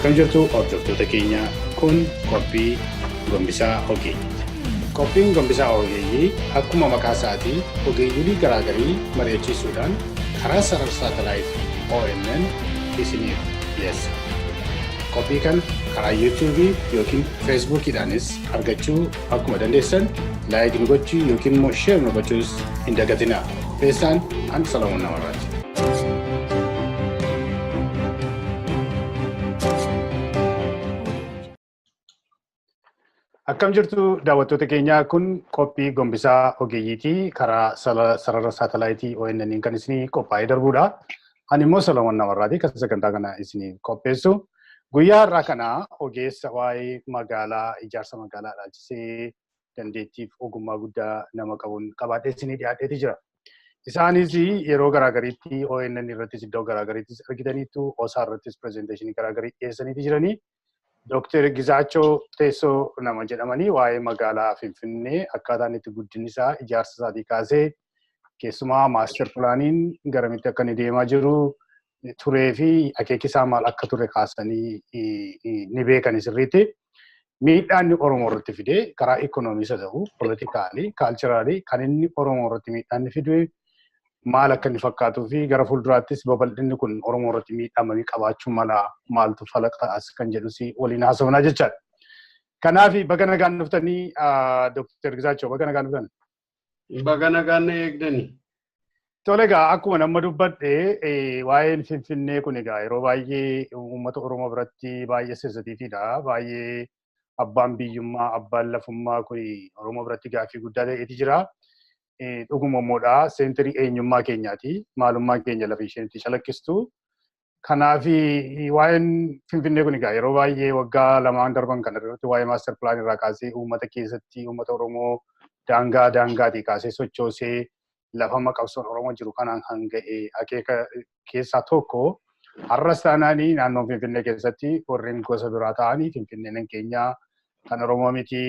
Akkam jirtu hordoftoota keenya kun qophii gombisaa ogeeyyiiti. Qophiin gombisaa ogeeyyii akkuma maqaa isaatii ogeeyyii garaagarii mari'achiisuudhaan karaa sarara saatalaayitii ONN isiniif dhiyeessa. Qophii kana karaa yuutuubii yookiin feesbuukiidhaanis argachuu akkuma dandeessan laayik nu gochuu yookiin immoo sheer nu gochuus hin dagatinaa. Feesaan an Salamuun Namarraati. Akkam jirtu daawwattoota keenyaa kun qophii gombisaa ogeeyyiitii karaa sarara saatalaayitii ONN kan isinii qophaa'ee darbuudha. Ani immoo Salamuun Namarraati kan sagantaa kana isinii qopheessu. Guyyaa har'aa kana ogeessa waa'ee magaalaa ijaarsa magaalaa ilaalchisee dandeettiif ogummaa guddaa nama qabuun qabaadhee isinii dhiyaadheeti jira. Isaanis yeroo garaagariitti ONN irrattis iddoo garaagariittis argitaniitu OSA irrattis pirezenteeshinii garaagarii dhiyeessaniiti jiranii. Dooktar Gizaachoo Teessoo nama jedhamanii waa'ee magaalaa Finfinnee akkaataan itti guddinni isaa ijaarsa isaatii kaasee keessumaa maaster pilaaniin garamitti akka inni deemaa jiru turee fi akeeki isaa maal akka ture kaasanii ni beekan sirriitti. Miidhaan Oromoo irratti fidee karaa ikoonoomii isa ta'u, politikaalii, kaalchiraalii kan inni Oromoo irratti miidhaan fidee maal akka inni fakkaatuu fi gara fuulduraattis babal'inni kun Oromoo irratti miidhamanii qabaachuu mala maaltu falaqaas kan jedhus waliin haasofnaa jechaadha. Kanaaf baga nagaan dhuftanii Dooktar Gizaachoo baga nagaan dhuftan. Baga nagaan eegdani. Tole egaa akkuma nama dubbadhe waa'een Finfinnee kun egaa yeroo baay'ee uummata Oromoo biratti baay'ee sensitiiviidha. Baay'ee abbaan biyyummaa, abbaan lafummaa kun Oromoo biratti gaaffii guddaa ta'eeti jira. Dhuguma immoodha seenterii eenyummaa keenyaati. Maalummaa keenya lafa isheetti calaqqistu. Kanaaf waa'een Finfinnee kun egaa yeroo baay'ee waggaa lamaan darban kana irratti waa'ee maaster pilaan irraa kaasee uummata keessatti uummata Oromoo daangaatii kaasee sochoosee lafa maqabsoon Oromoo jiru kanaan hanga'e akeeka keessaa tokko har'as taanaanii naannoo Finfinnee keessatti warreen gosa biraa ta'anii Finfinneen keenyaa kan Oromoo miti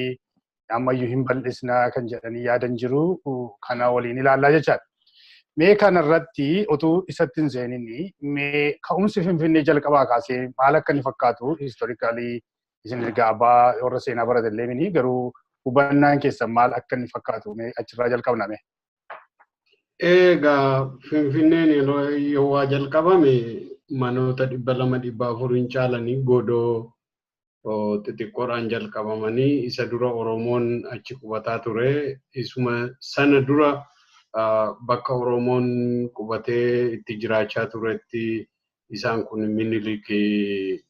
ammayyuu hin bal'isnaa kan jedhanii yaadan jiru kana waliin ilaallaa jechaadha. Mee kanarratti utuu isatti hin seeninni mee ka'umsi Finfinnee jalqabaa kaasee maal akka inni fakkaatu historikaalii isin ergaa abbaa warra seenaa baratellee mini garuu hubannaan keessan maal akka inni fakkaatu mee achirraa jalqabname. Egaa Finfinneen yoo waa jalqabame manoota 200-400 caalanii godoo xixiqqoodhaan jalqabamanii isa dura Oromoon achi qubataa ture. Isuma sana dura bakka Oromoon qubatee itti jiraachaa turetti isaan kun Minilik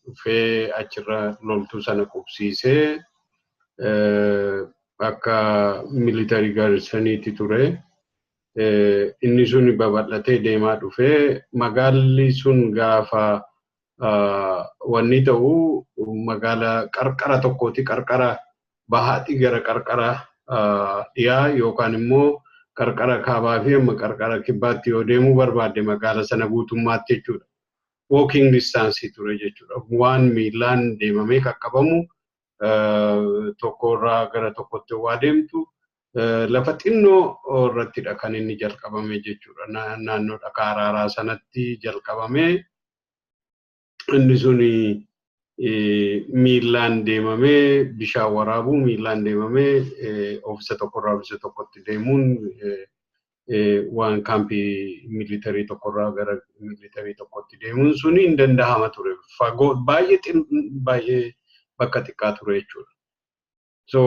dhufee achirra loltuu sana qubsiisee akka military garrisoniitti ture. Inni sun babal'atee deemaa dhufee magaalli sun gaafa wanni ta'u magaala qarqara tokkooti qarqara bahaati gara qarqara dhiyaa yookaan immoo qarqara kaabaa fi amma qarqara kibbaatti yoo deemuu barbaadde magaala sana guutummaatti jechuudha. Walking distance ture jechuudha. Waan miilaan deemamee qaqqabamu tokkorraa gara tokkotti waa deemtu lafa xinnoo irrattidha kan inni jalqabame jechuudha. Naannoo dhakaa araaraa sanatti jalqabame. Inni suni miilaan deemamee bishaan waraabuu miilaan deemamee oofisa tokkorraa oofisa tokkotti deemuun waan kaampii militarii tokkorraa gara militarii tokkotti deemuun suni hin danda'ama ture. Fagoo baay'ee bakka xiqqaa ture jechuudha. So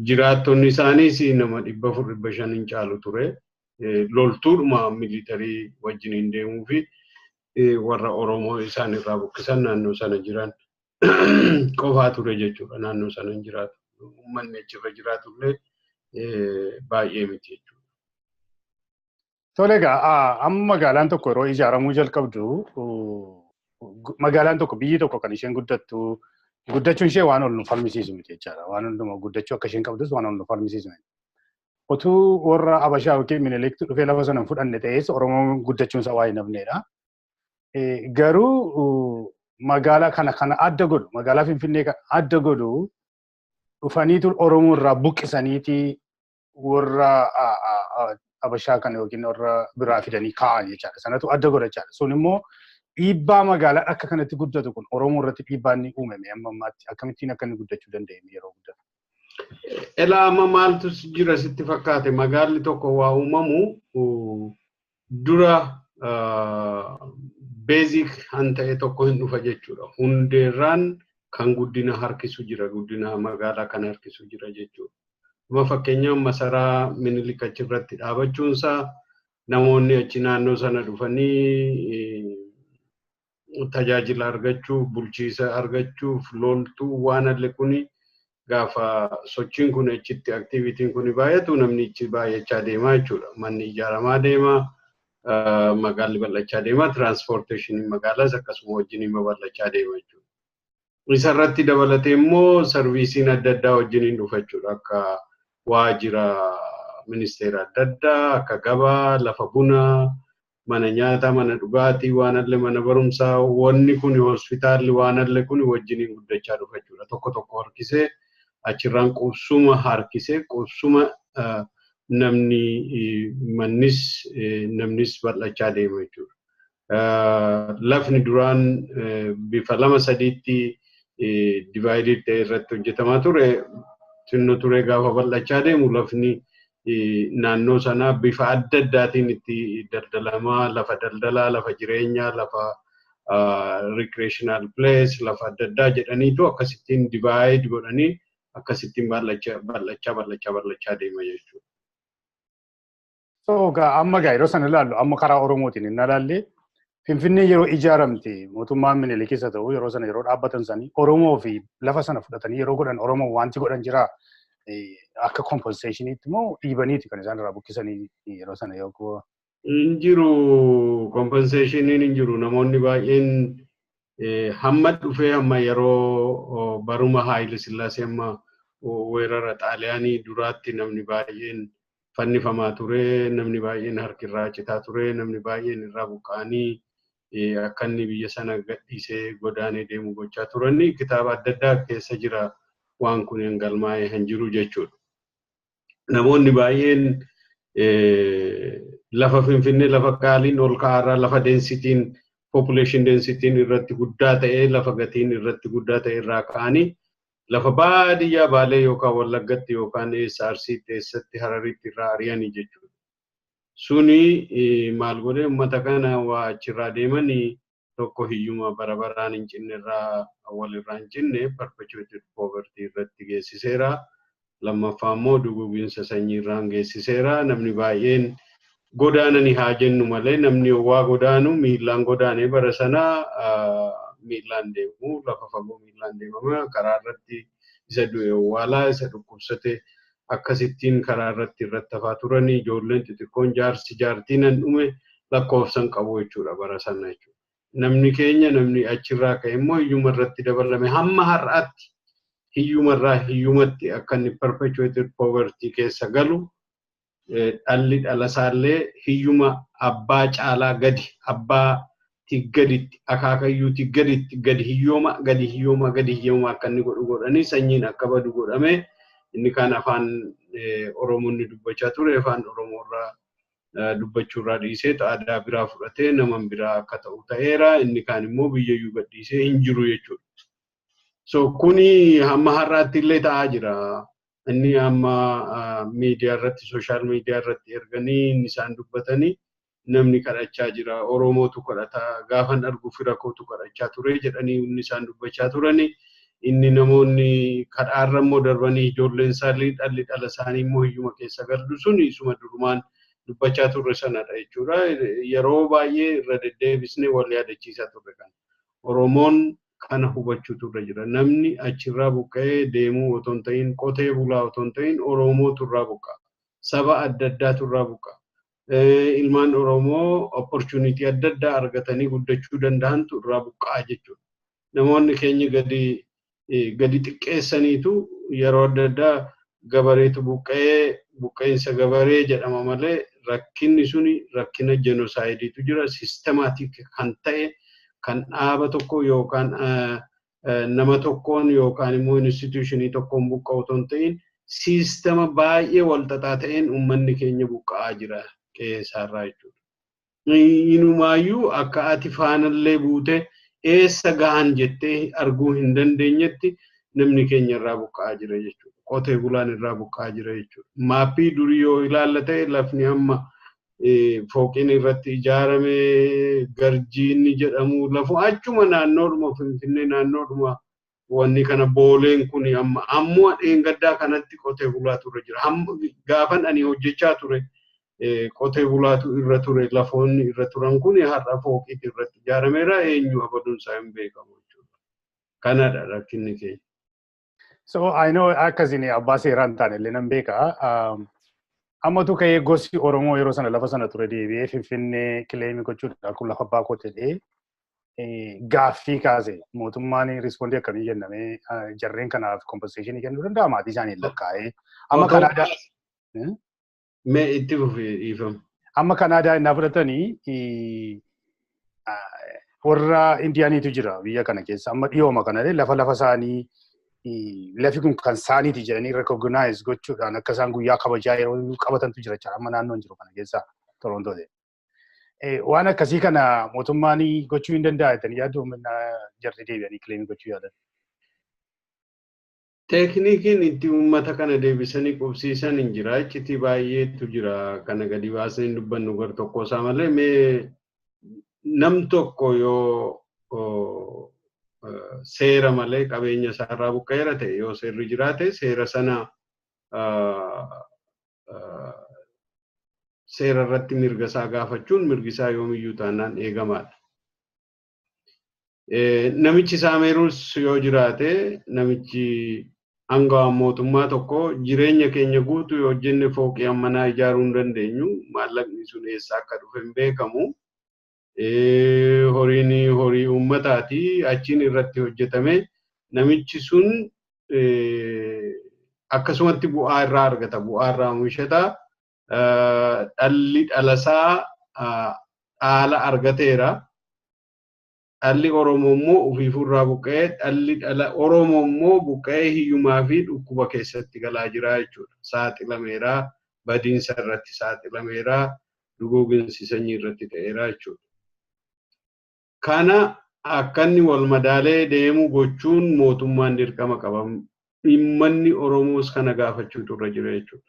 jiraattonni isaaniis nama 400-500 hin caalu ture. Loltuudhuma militarii wajjin hin deemuu fi warra Oromoo isaan irraa buqqisan naannoo sana jiran qofaa ture jechuudha. Naannoo sana hin jiraatu. Uummanni achirra jiraatullee baay'ee miti jechuudha. Tole egaa amma magaalaan tokko yeroo ijaaramuu jalqabdu magaalaan tokko biyyi tokko kan isheen guddattu guddachuun ishee waan ol nu falmisiisu miti jechaadha. Waan hundumaa guddachuu akka isheen qabdus waan ol nu falmisiisu miti. Otuu warra Habashaa yookiin Miniliktu dhufee lafa sana hin fudhanne ta'es Oromoon guddachuun isaa waa hin hafneedha. Garuu magaalaa kana adda godhu magaalaa Finfinnee kana adda godhu dhufaniitu Oromoo irraa buqqisaniiti warra Habashaa kana yookiin warra biraa fidanii kaa'an jechaadha. Sanatu adda godha jechaadha. Sun immoo dhiibbaa magaalaa akka kanatti guddatu kun Oromoo irratti dhiibbaa inni uumame amma ammaatti akkamittiin akka inni guddachuu danda'e yeroo guddatu. Elaa amma maaltu jira sitti fakkaate magaalli tokko waa uumamu dura basic han ta'e tokko hin dhufa jechuudha. Hundeerraan kan guddina harkisu jira, guddina magaalaa kan harkisu jira jechuudha. Amma fakkeenyaaf masaraa Minilik achirratti dhaabachuunsaa namoonni achi naannoo sana dhufanii tajaajila argachuu, bulchiisa argachuuf loltuu waan alle kuni gaafa sochiin kun achitti aktivitiin kun baay'atu namni achi baay'achaa deemaa jechuudha. Manni ijaaramaa deemaa, magaalli bal'achaa deemaa, tiraanspoorteeshiniin magaalaas akkasuma wajjin babal'achaa deema jechuudha. Isarratti dabalatee immoo sarviisiin adda addaa wajjin dhufa jechuudha. Akka waajjira ministeera adda addaa, akka gabaa, lafa bunaa, mana nyaataa, mana dhugaatii, waan alle mana barumsaa, wanni kun hospitaalli waan alle kun wajjin guddachaa dhufa jechuudha. Tokko tokko harkisee achirraan qubsuma harkisee qubsuma namnis bal'achaa deema jechuudha. Lafni duraan bifa lama sadiitti divided ta'e irratti hojjetamaa ture, xinnoo ture gaafa bal'achaa deemu lafni naannoo sanaa bifa adda addaatiin itti daldalamaa, lafa daldalaa, lafa jireenyaa, lafa recreational place, lafa adda addaa jedhaniitu akkasittiin divide godhanii akkasittiin bal'achaa deema jechuudha. So amma yeroo sana ilaallu amma karaa Oromootiin hin ilaalle Finfinnee yeroo ijaaramte mootummaan Minilik keessa ta'u yeroo sana yeroo dhaabbatan sanii Oromoo fi lafa sana fudhatanii yeroo godhan Oromoo wanti godhan jira akka compensationiitti moo dhiibaniiti kan isaan irraa buqqisanii yeroo sana yoo Injiru compensationiin injiru namoonni baay'een hamma dhufee hamma yeroo baruma Haayile Sillaasee amma weerara Xaaliyaanii duraatti namni baay'een fannifamaa ture, namni baay'een harkirraa citaa ture, namni baay'een irraa buqqa'anii akka inni biyya sana gadhiisee godaanee deemu gochaa turani kitaaba adda addaa keessa jira waan kun galmaa'ee hin jiru jechuudha. Namoonni baay'een lafa Finfinnee lafa qaaliin ol ka'aarraa lafa densitiin population densitiin irratti guddaa ta'ee lafa gatiin irratti guddaa ta'e irraa ka'anii lafa baadiyyaa Baalee yookaan Wallaggatti yookaan Arsiitti eessatti Hararitti irraa ari'anii jechuudha. Suni maal godhee uummata kana waa achirraa deemanii tokko hiyyuma bara baraan hin cinne irraa walirraa hin cinne perpetuated poverty irratti geessiseera. Lammaffaa immoo duguuginsa sanyii irraan geessiseera. Namni baay'een godaananii haa jennu malee namni waa godaanu miillaan godaanee bara sana miillaan deemu lafa fagoo miillaan deemama karaa irratti isa du'e owwaalaa isa dhukkubsate akkasittiin karaa irratti hafaa turanii ijoolleen xixiqqoon jaarsi jaartiin an dhume lakkoofsan qabu jechuudha bara sana jechuudha. Namni keenya namni achirraa ka'e immoo hiyyuma irratti dabalame hamma har'aatti hiyyumarraa hiyyumatti akka inni perpetuated poverty keessa galu dhalli dhalasaallee hiyyuma abbaa caalaa gadi abbaa gaditti akaakayyuuti gadi hiyyooma akka inni godhanii sanyiin akka badu godhame inni kan afaan Oromoonni dubbachaa ture afaan Oromoorraa dubbachuurraa dhiisee aadaa biraa fudhatee naman biraa akka ta'u ta'eera inni kan immoo biyyayyuu gadhiisee hin jiru jechuudha. So kuni hamma har'aatti illee ta'aa jira. Inni amma miidiyaa irratti sooshaal miidiyaa irratti erganii isaan dubbatanii namni kadhachaa jira. Oromootu kadhata gaafan argu fira kootu kadhachaa ture jedhanii isaan dubbachaa turani. Inni namoonni kadhaarra immoo darbanii ijoolleen isaanii dhalli dhala isaanii immoo hiyyuma keessa galdu sun isuma durumaan dubbachaa turre sanadha jechuudha. Yeroo baay'ee irra deddeebisnee wal yaadachiisaa turre kan. Oromoon kana hubachuu turre jira. Namni achirraa buqqa'ee deemuu otoo hin ta'in qotee bulaa otoo hin ta'in Oromootu irraa buqqa. Saba adda addaatu irraa buqqa. Ilmaan Oromoo opportunity adda addaa argatanii guddachuu danda'antu irraa buqqa'aa jechuudha. Namoonni keenya gadi xiqqeessaniitu yeroo adda addaa gabareetu buqqa'insa gabaree jedhama malee rakkinni suni rakkina genocideetu jira. Systematic kan ta'e kan dhaaba tokko yookaan nama tokkoon yookaan immoo institutionii tokkoon buqqa'u otoo hin ta'in siistema baay'ee wal xaxaa ta'een uummanni keenya buqqa'aa jira qe'ee isaarraa jechuudha. Inumaayyuu akka ati faanallee buute eessa gahan jettee arguu hin dandeenyetti namni keenya irraa buqqa'aa jira jechuudha. Qotee bulaan irraa buqqa'aa jira jechuudha. Maappii durii yoo ilaalla ta'e lafni amma fooqiin irratti ijaarame garjiin jedhamu lafu achuma naannoodhuma Finfinnee naannoodhuma wanni kana booleen kun ammoo dheengaddaa kanatti qotee bulaatu irra jira. Gaafan ani hojjechaa ture qotee bulaatu irra ture lafoonni irra turan kun har'a fooqiitti irratti ijaarameera eenyu abaduun isaa hin beekamu jechuudha. Kanadha rakkinni keenya. So I know akkasiin abbaa seeraan taane illee nan beeka. Ammatu ka'ee gosi Oromoo yeroo sana lafa sana ture deebi'ee Finfinnee kileemii gochuudhaan kun lafa abbaa kootee gaaffii kaase mootummaan riispondii akkamii kennamee jarreen kanaaf kompenseeshinii kennuu danda'a maatii isaanii lakkaa'ee. Amma Kanaadaa. Mee itti fufee dhiifama. Amma Kanaadaa innaa fudhatanii warra Indiyaaniitu jira biyya kana keessa. Amma dhiyooma kanallee lafa isaanii lafi kun kan isaaniiti jedhanii recognize gochuudhaan akka isaan guyyaa kabajaa yeroo qabatantu jira jechuudha. Amma naannoon jiru kana keessa Torontoo ta'e. Waan akkasii kana mootummaan gochuu hin danda'a jettanii yaaddu jarri deebi'anii kileemii gochuu yaadan. Teeknikiin itti uummata kana deebisanii qubsiisan hin jira. Iccitii baay'eetu jira. Kana gadi baasanii dubbannu gar tokko isaa malee mee nam tokko yoo seera malee qabeenya isaarraa buqqa'eera ta'e yoo seerri jiraate seera sana seera irratti mirga isaa gaafachuun mirgi isaa yoomiyyuu taanaan eegamaadha. Namichi saameeruus yoo jiraate namichi hanga mootummaa tokko jireenya keenya guutuu yoo hojjenne fooqii ammanaa ijaaruu hin dandeenyu maallaqni sun eessaa akka dhufe hin beekamu. Horii uummataati achiin irratti hojjetame namichi sun akkasumatti bu'aa irraa argata bu'aa irraa oomishata dhalli dhalasaa dhaala argateera dhalli Oromoo immoo ofiifurraa buqqa'ee dhalli dhala Oromoo immoo buqqa'ee hiyyumaa fi dhukkuba keessatti galaa jira jechuudha. Saaxilameera badiinsa irratti saaxilameera duguuginsi sanyii irratti ta'eera jechuudha. Kana akkanni wal madaalee deemu gochuun mootummaan dirqama qaba. Dhimmanni Oromoos kana gaafachuutu irra jira jechuudha.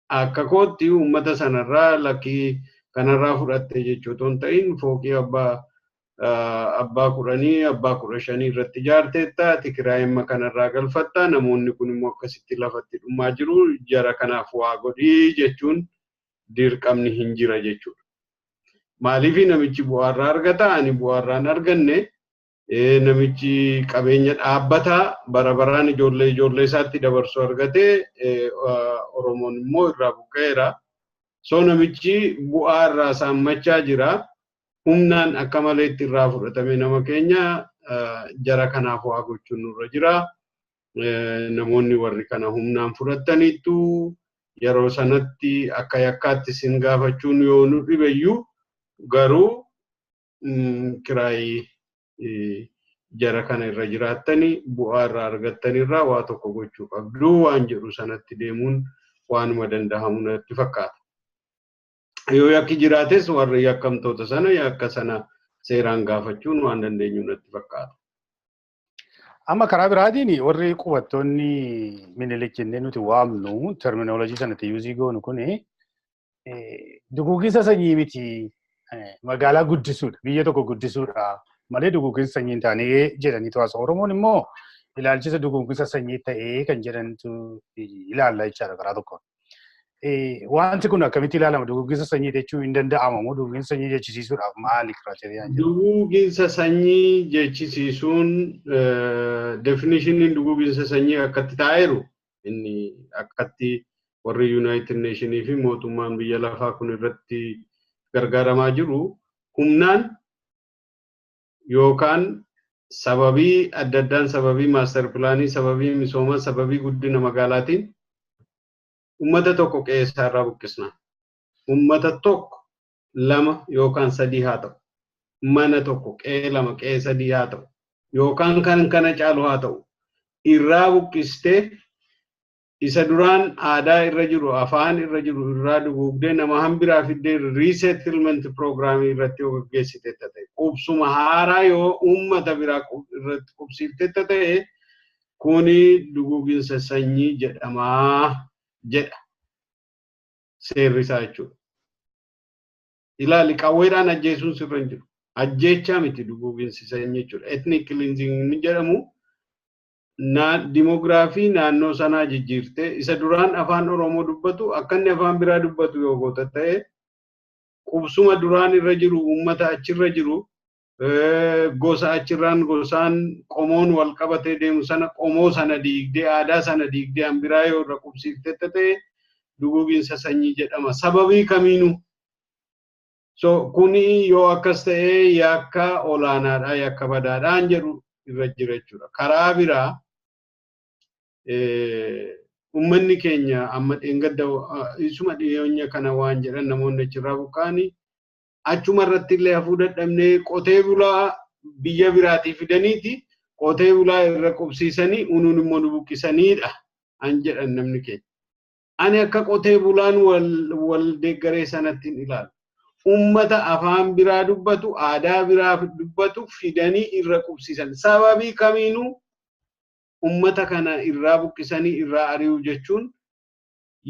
Akka kootti uummata sanarraa lakkii kanarraa fudhatte jechuutu hin ta'in fooqii abbaa 10 abbaa 15 irratti ijaarteetta ati kiraayimma kanarraa galfatta namoonni kun immoo akkasitti lafatti dhumaa jiru jara kanaaf waa godhii jechuun dirqamni hin jira jechuudha. Maaliif namichi bu'aarraa argata ani bu'aarraan arganne namichi qabeenya dhaabbataa barabaraan ijoollee isaatti dabarsu argate Oromoon immoo irraa buqqa'eera. So namichi bu'aarraa saammachaa jira. Humnaan akka malee itti irraa fudhatame nama keenya jara kanaaf waa gochuun nurra jira. Namoonni warri kana humnaan fudhataniitu yeroo sanatti akka yakkaatti sin gaafachuun yoo nu dhibeyyuu garuu kiraayii jara kana irra jiraattanii bu'aa irraa argattanirraa waa tokko gochuu qabdu waan jedhu sanatti deemuun waanuma danda'amu natti fakkaata. Yoo yakki jiraates warri yakkamtoota sana yakka sana seeraan gaafachuun waan dandeenyu natti fakkaata. Amma karaa biraatiin warri qubattoonni Minilik jennee nuti waamnu terminoloojii sanatti yuuzii goonu kuni duguugisa sanyii miti magaalaa guddisuudha biyya tokko guddisuudha malee duguugisa sanyii hin taane jedhanii to'asa. Oromoon immoo ilaalchisa duguugisa sanyii ta'ee kan jedhantu ilaalla jechaadha karaa tokkoon. Wanti kun akkamitti ilaalama duguugisa sanyii jechuun hin danda'amu moo duguugisa sanyii jechisiisuudhaaf maali kiraateriyaan jedhu? Duguugisa sanyii jechisiisuun definitioniin duguugisa sanyii akkatti taa'eeru inni akkatti warri United Nations fi mootummaan biyya lafaa kun irratti gargaaramaa jiru humnaan yookaan sababii adda addaan sababii maaster pilaanii sababii misoomaa sababii guddina magaalaatiin ummata tokko qe'ee irraa buqqisna. Ummata tokko 2 yookaan 3 haa ta'u. Mana tokko qe'ee 2 qe'ee 3 haa ta'u. Yookaan kan kana caalu haa ta'u. Irraa buqqistee isa duraan aadaa irra jiru afaan irra jiru irraa duguugdee nama hambiraa fiddee resettlement programii irratti yoo gaggeessite ta'e qubsuma haaraa yoo uummata biraa irratti qubsiifte ta'e kuni duguuginsa sanyii jedhamaa jedha seerri isaa jechuudha. Ilaali qawweedhaan ajjeesuun sirra hin jiru. Ajjeechaa miti duguuginsi sanyii jechuudha. Ethnic cleansing ni jedhamu. Dimoogiraafii naannoo sanaa jijjiirtee isa duraan afaan Oromoo dubbatu akka inni afaan biraa dubbatu yoo goota ta'e qubsuma duraan irra jiru uummata achirra jiru gosa achirraan gosaan qomoon wal qabatee deemu sana qomoo sana diigdee aadaa sana diigdee hambiraa yoo irra qubsiifte ta'e duguuginsa sanyii jedhama. Sababii kamiinuu so kuni yoo akkas ta'e yakka olaanaadhaa yakka badaadhaan jedhu irra jira jechuudha. Karaa biraa ummanni keenya amma dheengadda isuma dhiyeenya kana waan jedhan namoonni achirraa buqqaanii achuma irratti illee hafuu dadhabnee qotee bulaa biyya biraatii fidaniiti qotee bulaa irra qubsiisanii unuun immoo nu buqqisaniidha an jedhan namni keenya. Ani akka qotee bulaan wal deeggaree sanatti hin ilaalu. Ummata afaan biraa dubbatu aadaa biraa dubbatu fidanii irra qubsiisan sababii kamiinuu ummata kana irraa buqqisanii irraa ari'uu jechuun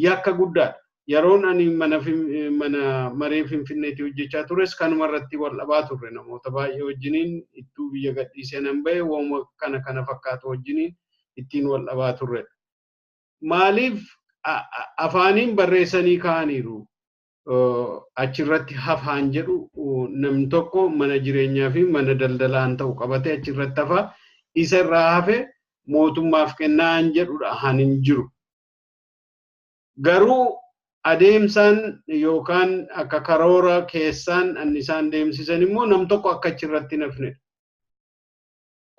yakka guddaadha. Yeroon ani mana maree Finfinneetti hojjechaa tures kanuma irratti wal dhabaa turre namoota baay'ee wajjiniin ittuu biyya gadhiisee nan ba'e waan kana fakkaatu wajjiniin ittiin wal dhabaa turre. Maaliif afaaniin barreessanii kaa'aniiru achirratti hafaan jedhu namni tokko mana jireenyaa fi mana daldalaan ta'u qabatee achirratti hafa isa irraa hafe mootummaaf kennaan jedhudha hanin jiru. Garuu adeemsaan yookaan akka karoora keessaan annisaan deemsisan immoo nam tokko akka achirratti nafnedha.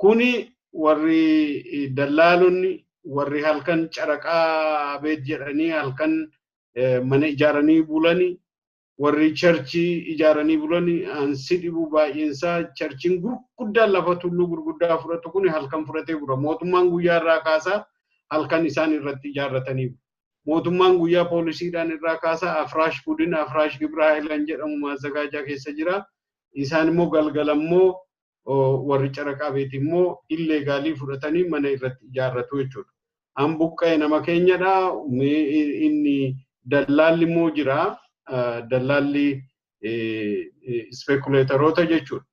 Kuni warri dallaalonni warri halkan caraqaa beet jedhanii halkan mana ijaaranii bulanii warri charchii ijaaranii bulanii ansi dhibu baay'insaa charchiin gurguddaan lafa tulluu gurguddaa fudhatu kun halkan fudhatee bula. Mootummaan guyyaa irraa kaasaa halkan isaan irratti ijaarratanii bulu. Mootummaan guyyaa poolisiidhaan irraa kaasaa afraash budin afraash gibraa hilan jedhamu maazagaajaa keessa jira. Isaan immoo galgalammoo warri caraqaa beeti immoo illegaalii fudhatanii mana irratti ijaarratu jechuudha. An buqqa'e nama keenyadha. Inni dallaalli immoo jira. Dallaalli speekuleetaroota jechuudha.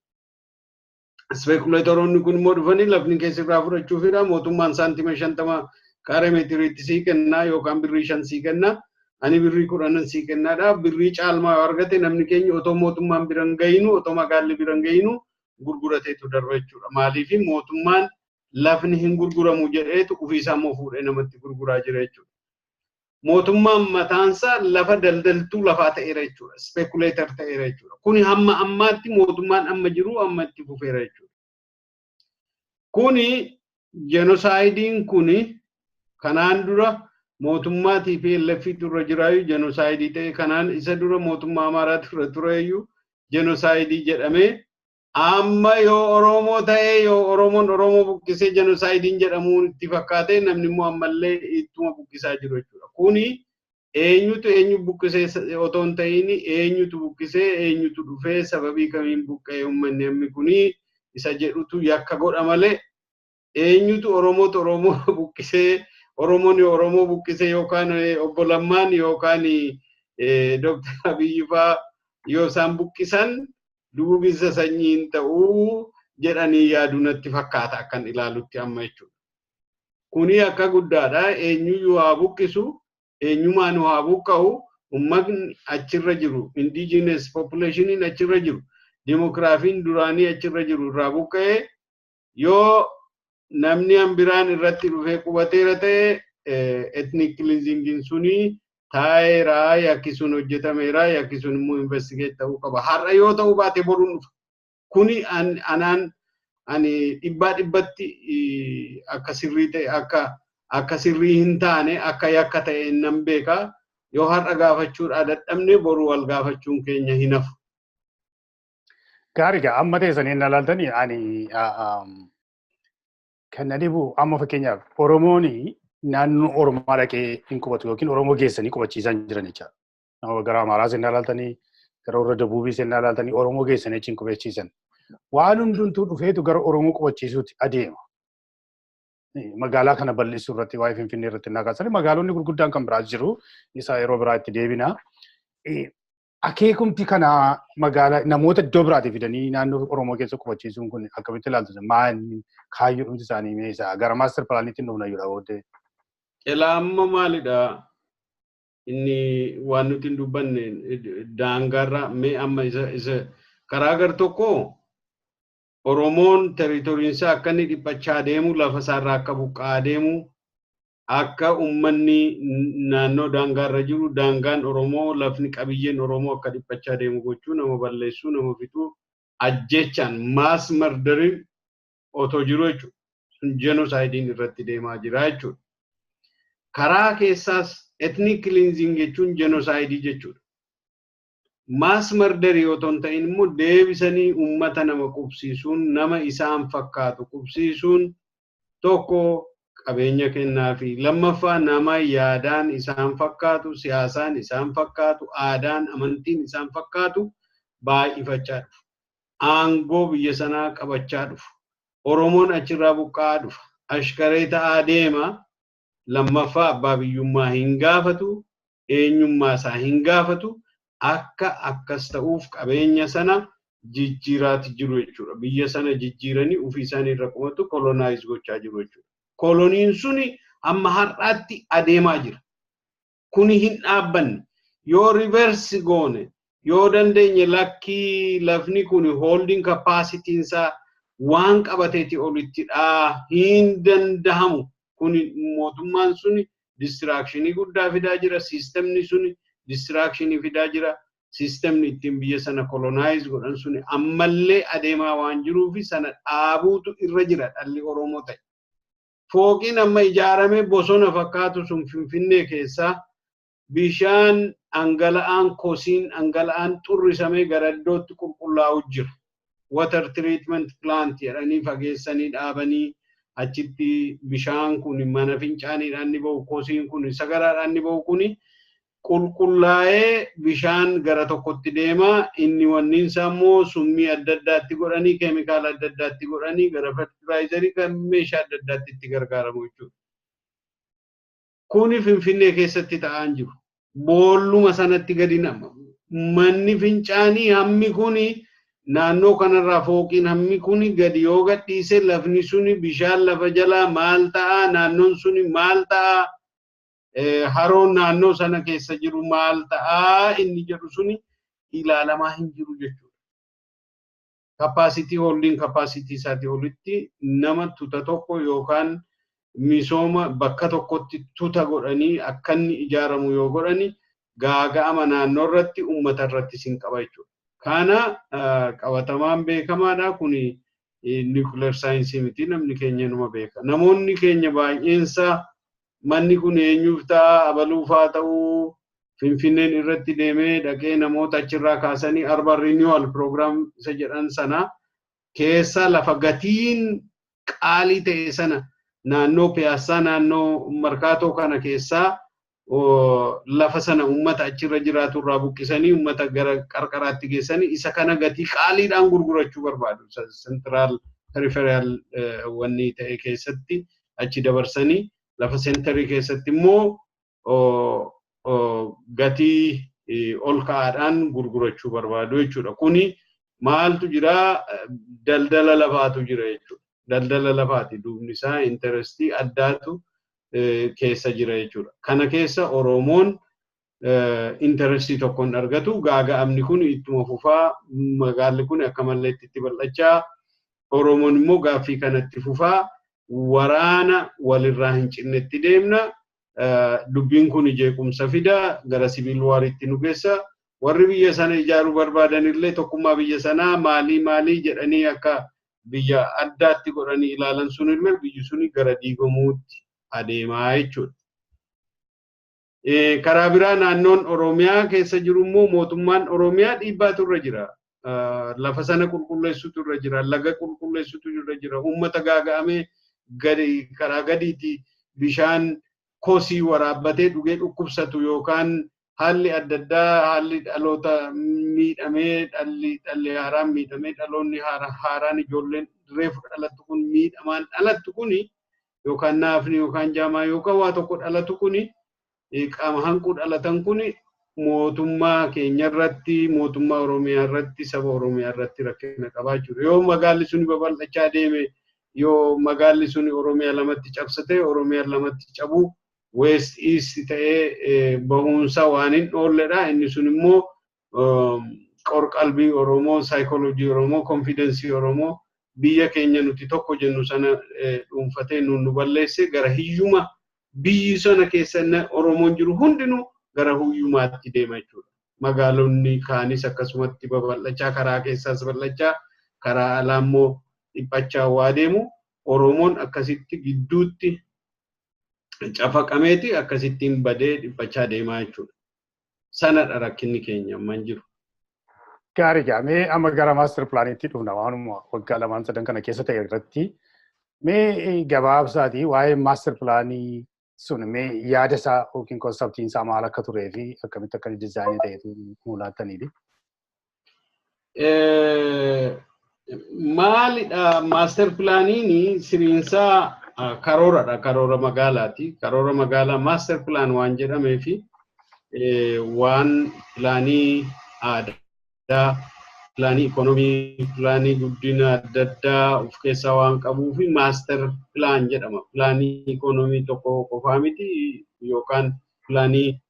Speekuleetaroonni kun immoo dhufanii lafni keessa irraa fudhachuufidha. Mootummaan saantima 50 kaaree meetiriitti sii kennaa yookaan birrii 5 sii kennaa. Ani birrii 10 sii kennaadha. Birrii caalmaa yoo argate namni keenya otoo mootummaan biran gahinu otoo magaalli biran gahinu gurgurateetu darba jechuudha. Maaliif mootummaan lafni hin gurguramu jedheetu ofiisaa immoo fuudhee namatti gurguraa jira jechuudha. Mootummaan mataansaa lafa daldaltuu lafaa ta'eera jechuudha. Speekuleetar ta'eera jechuudha. Kuni hamma ammaatti mootummaan amma jiru amma itti fufeera jechuudha. Kuni jenoosaaydiin kuni kanaan dura mootummaa TPLF irra jiraayu jenoosaayidii ta'e kanaan isa dura mootummaa Amaaraatti irra tureeyyuu jenoosaayidii jedhamee amma yoo Oromoo ta'e yoo Oromoon Oromoo buqqisee jenoosaaydiin jedhamuun itti fakkaatee namni immoo ammallee ittuma buqqisaa jiru jechuudha. Kuni eenyutu eenyu buqqisee otoo hin ta'in eenyutu buqqisee eenyutu dhufee sababii kamiin buqqee uummanni ammi kuni isa jedhutu yakka godha malee eenyutu Oromootu Oromoo buqqisee Oromoon yoo Oromoo buqqisee yookaan obbo Lammaan yookaan Dr. Abiyyi fa'aa yoo isaan buqqisan duguuginsa sanyiin ta'uu jedhanii yaaduu natti fakkaata akkan ilaalutti amma jechuudha. Kuni akka guddaadha. Eenyu haa buqqisu, eenyumaan haa buqqa'u, uummatni achirra jiru, indigenous populationiin achirra jiru, dimokiraafiin duraanii achirra jiru irraa buqqa'ee yoo namni hambiraan irratti dhufee qubateera ta'e ethnic cleansing suni taayiraa yakkisuun hojjetameera yakkisuun immoo investigate ta'uu qaba. Har'a yoo ta'uu baate boruun dhufa. Kuni ani dhibbatti akka sirrii ta'e akka sirrii hin taane akka yakka ta'e nan beeka. Yoo har'a gaafachuudhaa dadhabne boru wal gaafachuun keenya hin hafu. Gaariidha. Amma teessanii hin ilaaltanii ani kan na dhibu amma fakkeenyaaf Oromoon naannoo Oromoo dhaqee hin qubatu yookiin Oromoo geessanii qubachiisan jiran jecha. Nama gara Amaaraa seenaa ilaaltanii gara warra Dabuubii seenaa ilaaltanii Oromoo geessanii achiin qubachiisan. Waan hundumtuu dhufeetu gara Oromoo qubachiisuutti adeema. Magaalaa kana bal'isuu irratti waa'ee Finfinnee irratti naqasan magaalonni gurguddaan kan biraas jiru. Isa yeroo biraa itti deebina. Akeekumti kana magaalaa namoota iddoo biraatii fidanii naannoo Oromoo keessa qubachiisuun kun akkamitti ilaaltu? Maal kaayyoo dhumti isaanii meeshaa gara maaster pilaaniitti hin dhufna jedha booddee. Amma maalidha? Inni waan nuti hin dubbanne daangaarraa mee amma isa karaa gar tokko Oromoon territoriinsaa akka inni dhiphachaa deemu lafa isaarraa akka buqqa'aa deemu akka ummanni naannoo daangaarra jiru daangaan Oromoo lafni qabiyyeen Oromoo akka dhiphachaa deemu gochuu nama balleessuu nama fixuu ajjechaan maas mardariin otoo jiru jechuudha. Sun jenoosaaydiin irratti deemaa jira jechuudha. Karaa keessaas ethnic cleansing jechuun jenoosaayidii jechuudha. Maas mardarii otoo hin ta'in immoo deebisanii uummata nama qubsiisuun nama isaan fakkaatu qubsiisuun tokko qabeenya kennaa fi lammaffaa nama yaadaan isaan fakkaatu siyaasaan isaan fakkaatu aadaan amantiin isaan fakkaatu baay'ifachaa dhufu. Aangoo biyya sanaa qabachaa dhufu. Oromoon achirraa buqqa'aa dhufa. Ashkaree ta'aa deema. Lammaffaa abbaa biyyummaa hin gaafatu. Eenyummaa isaa hin gaafatu. Akka akkas ta'uuf qabeenya sana jijjiiraati jiru jechuudha. Biyya sana jijjiiranii ofii isaanii irra qubatu kolonaayiz gochaa jiru jechuudha. Koloniin suni amma har'aatti adeemaa jira. Kuni hin dhaabbanne. Yoo reverse goone yoo dandeenye lakkii lafni kuni holding capacity isaa waan qabateeti olittidha hin dandahamu. Kuni mootummaan suni distractionii guddaa fidaa jira. Sistemni suni distractionii fidaa jira. Sistemni ittiin biyya sana colonize godhan suni ammallee adeemaa waan jiruufi sana dhaabuutu irra jira dhalli Oromoo ta'e. Fooqiin amma ijaaramee bosona fakkaatu sun Finfinnee keessaa bishaan dhangala'aan kosiin dhangala'aan xurrisamee gara iddootti qulqullaa'u jira. Water treatment plant jedhanii fageessanii dhaabanii achitti bishaan kun mana fincaaniidhaan ni ba'u kosiin kun sagaraadhaan ni ba'u kuni qulqullaa'ee bishaan gara tokkotti deema inni wanniin isaa immoo summii adda addaatti godhanii keemikaala adda addaatti godhanii gara fertilaayizarii kan meeshaa adda addaatti itti gargaaramu jechuudha. Kuni Finfinnee keessatti ta'aa jiru. Boolluma sanatti gadi nama. Manni fincaanii hammi kuni naannoo kanarraa fooqiin hammi kuni gadi yoo gadhiise lafni suni bishaan lafa jalaa maal ta'a naannoon suni maal ta'a haroon naannoo sana keessa jiru maal ta'a inni jedhu suni ilaalamaa hin jiru jechuudha. Capacity holding capacity isaati olitti nama tuta tokko yookaan misooma bakka tokkotti tuta godhanii akka inni ijaaramu yoo godhani gaaga'ama naannoo irratti uummata irratti sin qaba jechuudha. Kana qabatamaan beekamaadha kuni nuclear science miti namni keenya numa beeka. Namoonni keenya baay'eensa manni kun eenyuuf ta'a abaluufaa ta'uu Finfinneen irratti deemee dhaqee namoota achirraa kaasanii urban renewal program isa jedhan sana keessa lafa gatiin qaalii ta'e sana naannoo Piyaassaa naannoo Markaatoo kana keessaa lafa sana uummata achirra jiraatu irraa buqqisanii uummata gara qarqaraatti geessanii isa kana gatii qaaliidhaan gurgurachuu barbaadu. Central peripheral wanni ta'e keessatti achi dabarsanii lafa sentarii keessatti immoo gatii ol ka'aadhaan gurgurachuu barbaadu jechuudha. Kuni maaltu jira daldala lafaatu jira jechuudha. Daldala lafaati duubni isaa interestii addaatu keessa jira jechuudha. Kana keessa Oromoon interestii tokkoon argatu gaaga'amni kun ittuma fufaa magaalli kun akka malee itti bal'achaa Oromoon immoo gaaffii kanatti fufaa waraana walirraa hin cinnetti deemna. Dubbiin kun jeequmsa fida gara sibiil waariitti nu geessa. Warri biyya sana ijaaruu barbaadan illee tokkummaa biyya sanaa maalii jedhanii akka biyya addaatti godhanii ilaalan sun illee biyyi suni gara diigamuutti adeemaa jechuudha. Karaa biraa naannoon Oromiyaa keessa jiru immoo mootummaan Oromiyaa dhiibbaatu irra jira. Lafa sana qulqulleessutu irra jira. Laga qulqulleessutu irra jira. Uummata gaaga'amee karaa gadiitti bishaan kosii waraabbatee dhugee dhukkubsatu yookaan haalli adda addaa haalli dhaloota miidhamee dhalli haaraan miidhamee dhaloonni haaraan ijoolleen reefu dhalattu kun miidhamaan dhalattu kuni yookaan naafni yookaan jaamaa yookaan waa tokko dhalatu kuni qaama hanquu dhalatan kuni mootummaa keenya irratti mootummaa Oromiyaa irratti saba Oromiyaa irratti rakkina qabaachuu yoo magaalli suni babal'achaa deeme yoo magaalli suni Oromiyaa lamatti cabsate Oromiyaa lamatti cabu West East ta'ee bahuunsa waan hin oolledha inni sun immoo qorqalbii Oromoo psychology Oromoo confidence Oromoo biyya keenya nuti tokko jennu sana dhuunfatee nu balleesse gara hiyyuma biyyi sana keessa Oromoon jiru hundinuu gara hiyyumaatti deema jechuudha. Magaalonni kaanis akkasumatti babal'achaa karaa keessaas babal'achaa karaa alaa immoo dhiphachaa waa deemu Oromoon akkasitti gidduutti cafaqameeti akkasittiin badee dhiphachaa deemaa jechuudha. Sanadha rakkinni keenya amman jiru. Gaarii gaamee amma gara maaster pilaaniitti dhufna waanuma waggaa lamaan sadan kana keessa ta'e irratti mee gabaabsaatii waa'ee maaster pilaanii sun mee yaada isaa yookiin konseptiin isaa maal akka turee fi akkamitti akka dizaayinii ta'etu mul'ataniidha. Maalidha maaster pilaaniin siriinsaa karooradha karoora magaalaati. Karoora magaalaa maaster pilaan waan jedhamee fi waan pilaanii aadaa pilaanii ikonomii pilaanii guddina adda addaa of keessaa waan qabuu fi maaster pilaan jedhama. Pilaanii ikonomii tokko qofaa miti yookaan pilaanii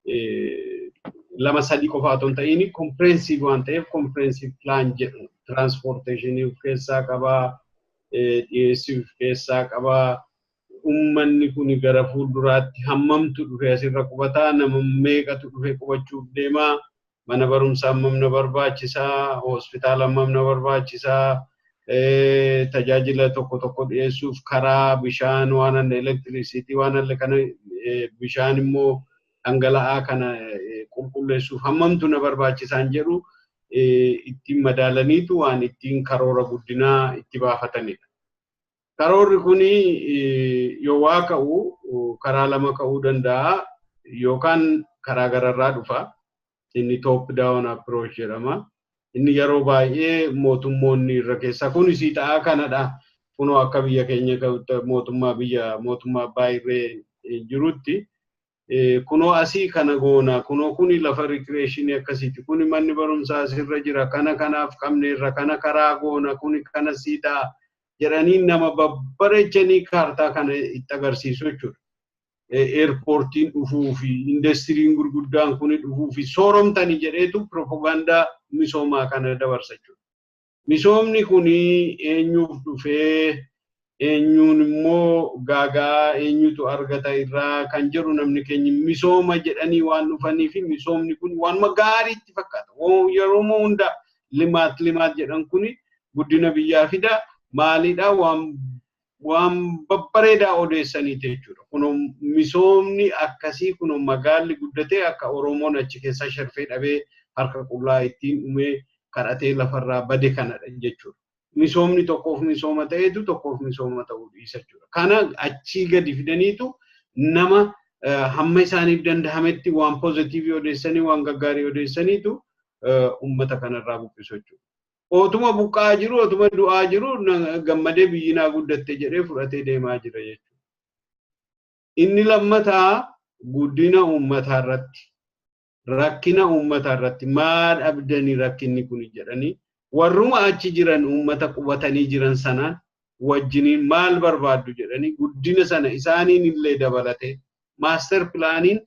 lama sadii qofaa otoo hin ta'in comprehensive waan ta'eef comprehensive pilaan jedhamu. Transportationii of keessaa qabaa, dhiyeessii of keessaa qabaa. Ummanni kun gara fuulduraatti hammamtu dhufee asirra qubataa nama meeqatu dhufee qubachuuf deemaa. Mana barumsaa hammam na barbaachisaa, hospitaala hammam na barbaachisaa, tajaajila tokko tokko dhiyeessuuf karaa bishaan waan alle elektirisiitii waan alle kana bishaan immoo dhangala'aa kana qulqulleessuuf hammamtu na barbaachisaan jedhu ittiin madaalaniitu waan ittiin karoora guddinaa itti baafatanidha. Karoorri kuni yoo waa ka'u karaa lama ka'uu danda'a yookaan karaa gararraa dhufa. Inni top down approach jedhama. Inni yeroo baay'ee mootummoonni irra keessa kun si ta'a kanadha. Kunoo akka biyya keenya mootummaa baay'ee jirutti kunoo asii kana goona kunoo kuni lafa recreation akkasiiti kuni manni barumsaa asirra jira kana kanaaf qabne irra kana karaa goona kuni kana si ta'a jedhanii nama babbareechanii kaartaa kana itti agarsiisu jechuudha. Airportiin dhufuu fi industiriin gurguddaan kun dhufuu fi sooromtanii jedheetu propaganda misoomaa kana dabarsa jechuudha. Misoomni kun eenyuuf dhufee eenyuun immoo gaagaa eenyutu argata irraa kan jedhu namni keenya misooma jedhanii waan dhufanii fi misoomni kun waan gaariitti fakkaata. Yeroo hunda limaat jedhan kun guddina biyyaa fida maalidha waan babbareedaa odeessaniiti jechuudha. Kunoo misoomni akkasii kunoo magaalli guddatee akka Oromoon achi keessa sharfee dhabee harka qullaa ittiin dhumee kadhatee lafarraa bade kanadha jechuudha. Misoomni tokkoof misooma ta'etu tokkoof misooma ta'uu dhiisa jechuudha. Kana achii gadi fidaniitu nama hamma isaaniif dandahametti waan pozitiivii odeessanii waan gaggaarii odeessaniitu uummata kanarraa buqqisu jechuudha. Otuma buqqaa jiru, otuma du'aa jiru gammadee biyyinaa guddatte jedhee fudhatee deemaa jira jechuudha. Inni lammataa guddina uummataa irratti, rakkina uummataa irratti maal abdanii rakkinni kun jedhanii warruma achi jiran uummata qubatanii jiran sanaan wajjiniin maal barbaaddu jedhanii guddina sana isaaniin illee dabalate maaster pilaaniin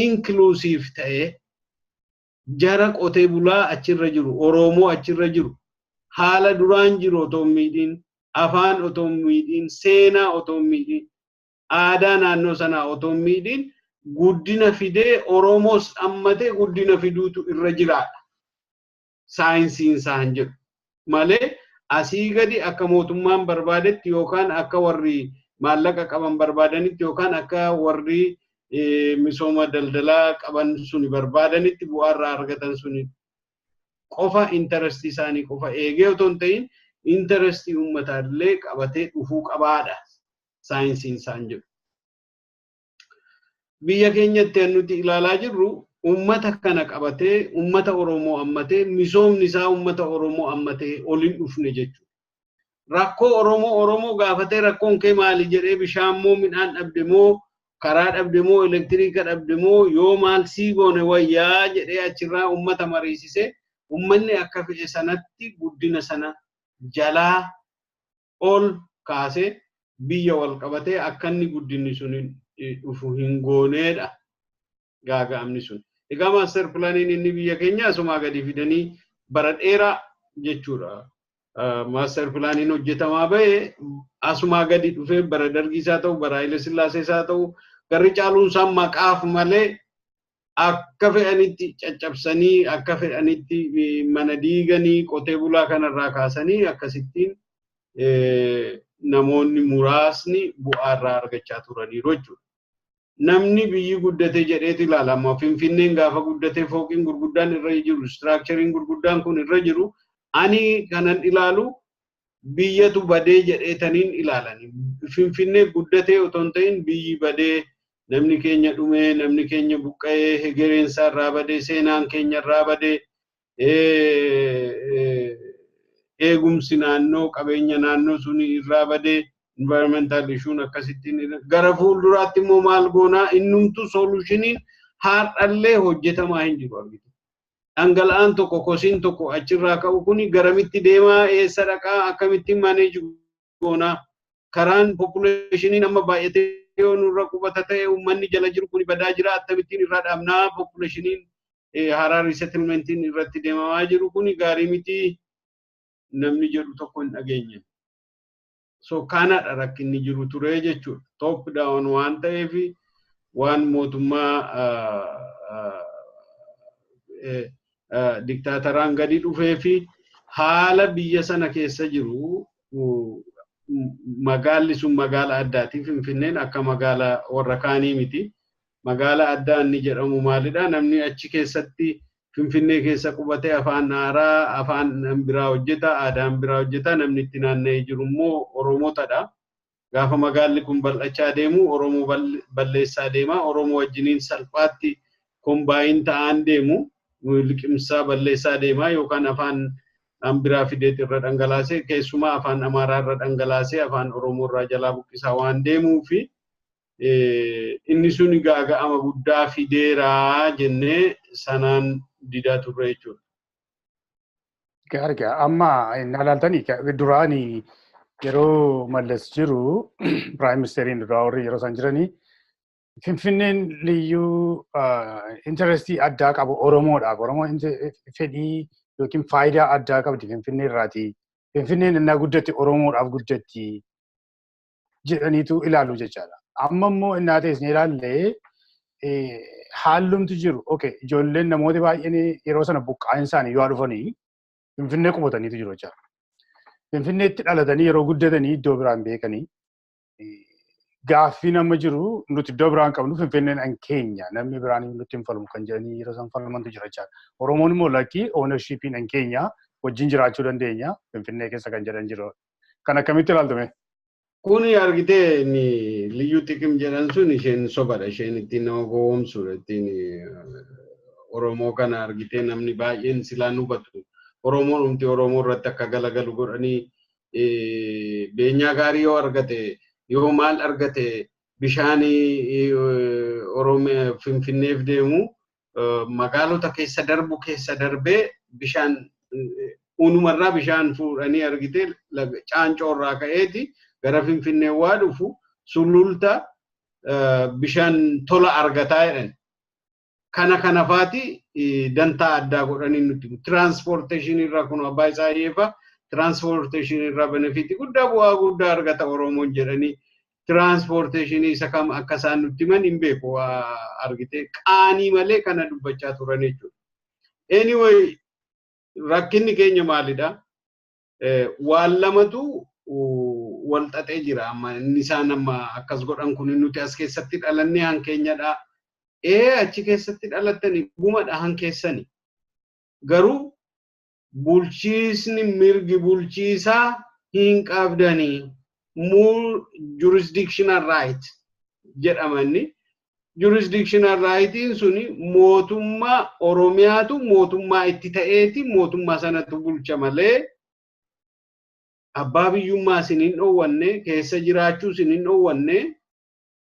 inklusiif ta'ee jara qotee bulaa achirra jiru, Oromoo achirra jiru. Haala duraan jiru otoo miidhiin, afaan otoo miidhiin, seenaa otoo miidhiin, aadaa naannoo sanaa otoo miidhiin guddina fidee Oromoos ammatee guddina fiduutu irra jiraadha. Saayinsiin isaan jedhu malee asii gadi akka mootummaan barbaadetti yookaan akka warri maallaqa qaban barbaadanitti yookaan akka warri misooma daldalaa qaban suni barbaadanitti bu'aarraa argatan suni qofa interestii isaanii qofa eegee otoo hin ta'in interestii uummataa illee qabatee dhufuu qabaadha saayinsiin isaan jedhu. biyya keenyatti nuti ilaalaa jirru ummata kana qabatee ummata Oromoo ammatee misoomni isaa ummata Oromoo ammatee oliin dhufne jechuudha. Rakkoo Oromoo gaafatee rakkoon kee maali jedhee bishaan moo midhaan dhabde moo karaa dhabde moo elektiriika dhabde moo yoo maal sii goone wayyaa jedhee achirraa ummata mariisisee ummanni akka fedhe sanatti guddina sana jalaa ol kaasee biyya wal qabatee akka inni guddinni sun dhufu hin gooneedha gaaga'amni sun. Egaa maaster pilaaniin inni biyya keenya asumaa gadi fidanii bara dheeraa jechuudha. Maaster pilaaniin hojjetamaa ba'e asumaa gadi dhufee bara Dargii isaa ta'u bara Haile Sillaasee isaa ta'u garri caaluun isaa maqaaf malee akka fedhanitti caccabsanii akka fedhanitti mana diiganii qotee bulaa kanarraa kaasanii akkasittiin namoonni muraasni bu'aarraa argachaa turaniiru jechuudha. Namni biyyi guddate jedheeti ilaalama. Finfinneen gaafa guddate fooqiin gurguddaan irra jiru, istiraakchariin gurguddaan kun irra jiru. Ani kanan ilaalu biyyatu badee jedheetaniin ilaalani. Finfinnee guddatee otoo hin ta'in biyyi badee namni keenya dhumee, namni keenya buqqa'ee, hegereensaa irraa badee, seenaan keenya irraa badee, eegumsi naannoo, qabeenya naannoo suni irraa badee, environmental issuun akkasittiin gara fuulduraatti immoo maal goonaa innumtu solushiniin har'allee hojjetamaa hin jiru argitu. Dhangala'aan tokko kosiin tokko achirraa ka'u kuni garamitti deemaa eessa dhaqaa akkamittiin maaneeji goonaa karaan populeshiniin amma baay'atee yoo nurra qubata ta'e uummanni jala jiru kuni badaa jira akkamittiin irraa dhaabnaa populeshiniin haaraa resettlementiin irratti deemamaa jiru kuni gaarii miti namni jedhu tokko hin dhageenye. So kanadha rakkinni jiru ture jechuudha. Top down waan ta'eef waan mootummaa diktaatoraan gadi dhufee fi haala biyya sana keessa jiru magaalli sun magaala addaati. Finfinneen akka magaala warra kaanii miti. Magaala addaa inni jedhamu maalidha? Namni achi keessatti Finfinnee keessa qubatee afaan haaraa, afaan biraa hojjeta, aadaan biraa hojjeta. Namni itti naanna'ee jiru immoo Oromootadha. Gaafa magaalli kun bal'achaa deemu Oromoo balleessaa deema. Oromoo wajjiniin salphaatti kombaayin ta'an deemu. Liqimsaa balleessaa deema yookaan afaan biraa fideet irra dhangalaasee keessumaa afaan Amaaraa irra dhangalaasee afaan Oromoo irraa jalaa buqqisaa waan deemuufi inni sun gaaga'ama guddaa fideeraa jennee sanaan didaa turre jechuudha. Gaariidha. Amma inni ilaaltanii duraanii yeroo Mallas jiru Prime Ministeriin duraa warri yeroo isaan jiranii Finfinneen liyyuu interestii addaa qabu Oromoodhaaf. Oromoon fedhii yookiin faayidaa addaa qabdi Finfinnee irraati. Finfinneen innaa guddatti Oromoodhaaf guddatti jedhaniitu ilaalu jechaadha. Amma immoo innaa teessee ilaallee haalumti jiru. Okay, ijoolleen namoota baay'een yeroo sana buqqa'an isaanii yoo dhufanii Finfinnee qubataniitu jiru jechaadha. Finfinneetti dhalatanii yeroo guddatanii iddoo biraan beekanii gaaffii nama jiru nuti iddoo biraan qabnu Finfinneen an keenya namni biraan nutti hin falmu kan jedhanii yeroo isaan falmantu jira jechaadha. Oromoon immoo lakkii ownershiipiin an keenya wajjin jiraachuu dandeenya Finfinnee keessa kan jedhan jiru. Kan akkamitti ilaaltume? Kuni argitee liyyuu xiqqim jedhan sun isheen sobadha. Isheen ittiin nama gowwoomsudha. Ittiin Oromoo kana argitee namni baay'een silaan hubatu. Oromoon humti Oromoo irratti akka galagalu godhanii beenyaa gaarii yoo argate yoo maal argate bishaanii Oromoo Finfinneef deemu magaalota keessa darbu keessa darbee bishaan uunumarraa bishaan fuudhanii argitee caancoorraa ka'eeti gara Finfinnee waa dhufu sululta bishaan tola argataa jedhan. Kana faati dantaa addaa godhanii nuti transportation irraa kun abbaa isaa yeefa transportation irraa benefitii guddaa bu'aa guddaa argata Oromoon jedhanii transportation isa kam akka isaan nutti himan hin beeku argitee qaanii malee kana dubbachaa turan jechuudha. Anyway rakkinni keenya maalidha? Waan lamatu wal xaxee jira amma inni isaan amma akkas godhan kun nuti as keessatti dhalannee han keenyadha. Achi keessatti dhalattanii gumadha han keessani. Garuu bulchiisni mirgi bulchiisaa hin qabdanii more jurisdictional right jedhamani jurisdictional rightiin suni mootummaa Oromiyaatu mootummaa itti ta'eeti mootummaa sanatu bulcha malee abbaa biyyummaa sinin dhoowwanne keessa jiraachuu sinin dhoowwanne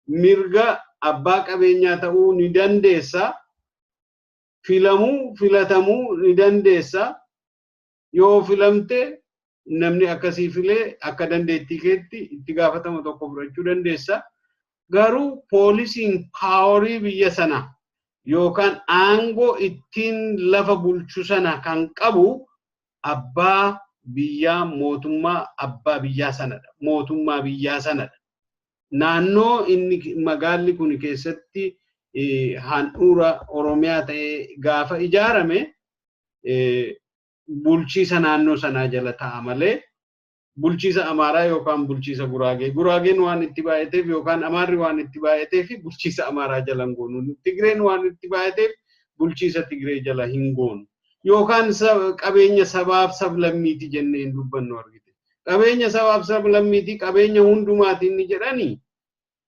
mirga abbaa qabeenyaa ta'uu ni dandeessa filatamuu ni dandeessa yoo filamte namni akkasii filee akka dandeettii keetti itti gaafatama tokko fudhachuu dandeessa garuu poolisiin paaworii biyya sana yookaan aangoo ittiin lafa bulchu sana kan qabu abbaa biyyaa mootummaa abbaa biyyaa sanadha mootummaa biyyaa sanadha naannoo inni magaalli kun keessatti handhuura Oromiyaa ta'e gaafa ijaarame bulchiisa naannoo sanaa jala ta'a malee bulchiisa Amaaraa yookaan bulchiisa Guraagee Guraageen waan itti baay'ateef yookaan Amaarri waan itti baay'ateef bulchiisa Amaaraa jala hin goonu Tigreen waan itti baay'ateef bulchiisa Tigree jala hin goonu yookaan qabeenya sabaaf sablammiiti jennee hin dubbannu argite qabeenya sabaaf sablammiiti qabeenya hundumaati inni jedhani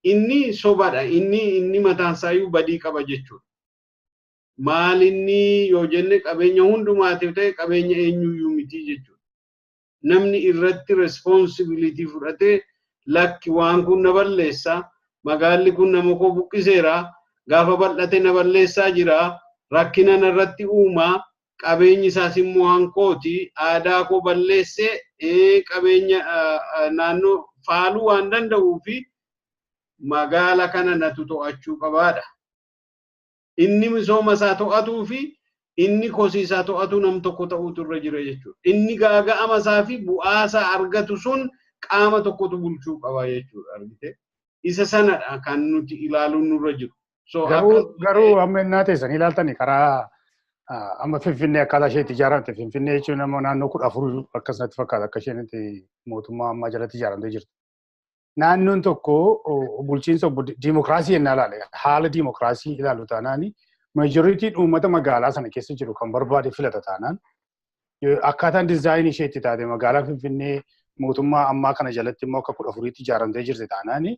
inni sobadha inni mataan isaayyuu badii qaba jechuudha maal inni yoo jenne qabeenya hundumaatiif ta'e qabeenya eenyuyyuu miti jechuudha namni irratti responsibility fudhate lakki waan kun na balleessa magaalli kun nama koo buqqiseera gaafa bal'ate na balleessaa jira rakkina narratti uumaa qabeenyi isaas immoo hankooti aadaa koo balleessee qabeenya naannoo faaluu waan danda'uu fi magaala kana natu to'achuu qabaadha inni misooma isaa to'atuu fi inni kosii isaa to'atu nam tokko ta'uutu irra jira jechuudha inni gaaga'ama isaa fi bu'aa isaa argatu sun qaama tokkotu bulchuu qaba jechuudha argite isa sanadha kan nuti ilaaluun nurra jiru so garuu amma innate san ilaaltani karaa amma Finfinnee akkaataa isheetti ijaaramte Finfinnee jechuun nama naannoo 14 akkasumatti fakkaata akka isheen mootummaa ammaa jalatti ijaaramtee jirtu naannoon tokko bulchiinsa diimokiraasii yennaa ilaale haala diimokiraasii ilaalu taanaani majoritiin uummata magaalaa sana keessa jiru kan barbaade filata taanaan akkaataan diizaayinii isheetti taate magaalaa Finfinnee mootummaa ammaa kana jalatti immoo akka 14tti ijaaramtee jirti taanaani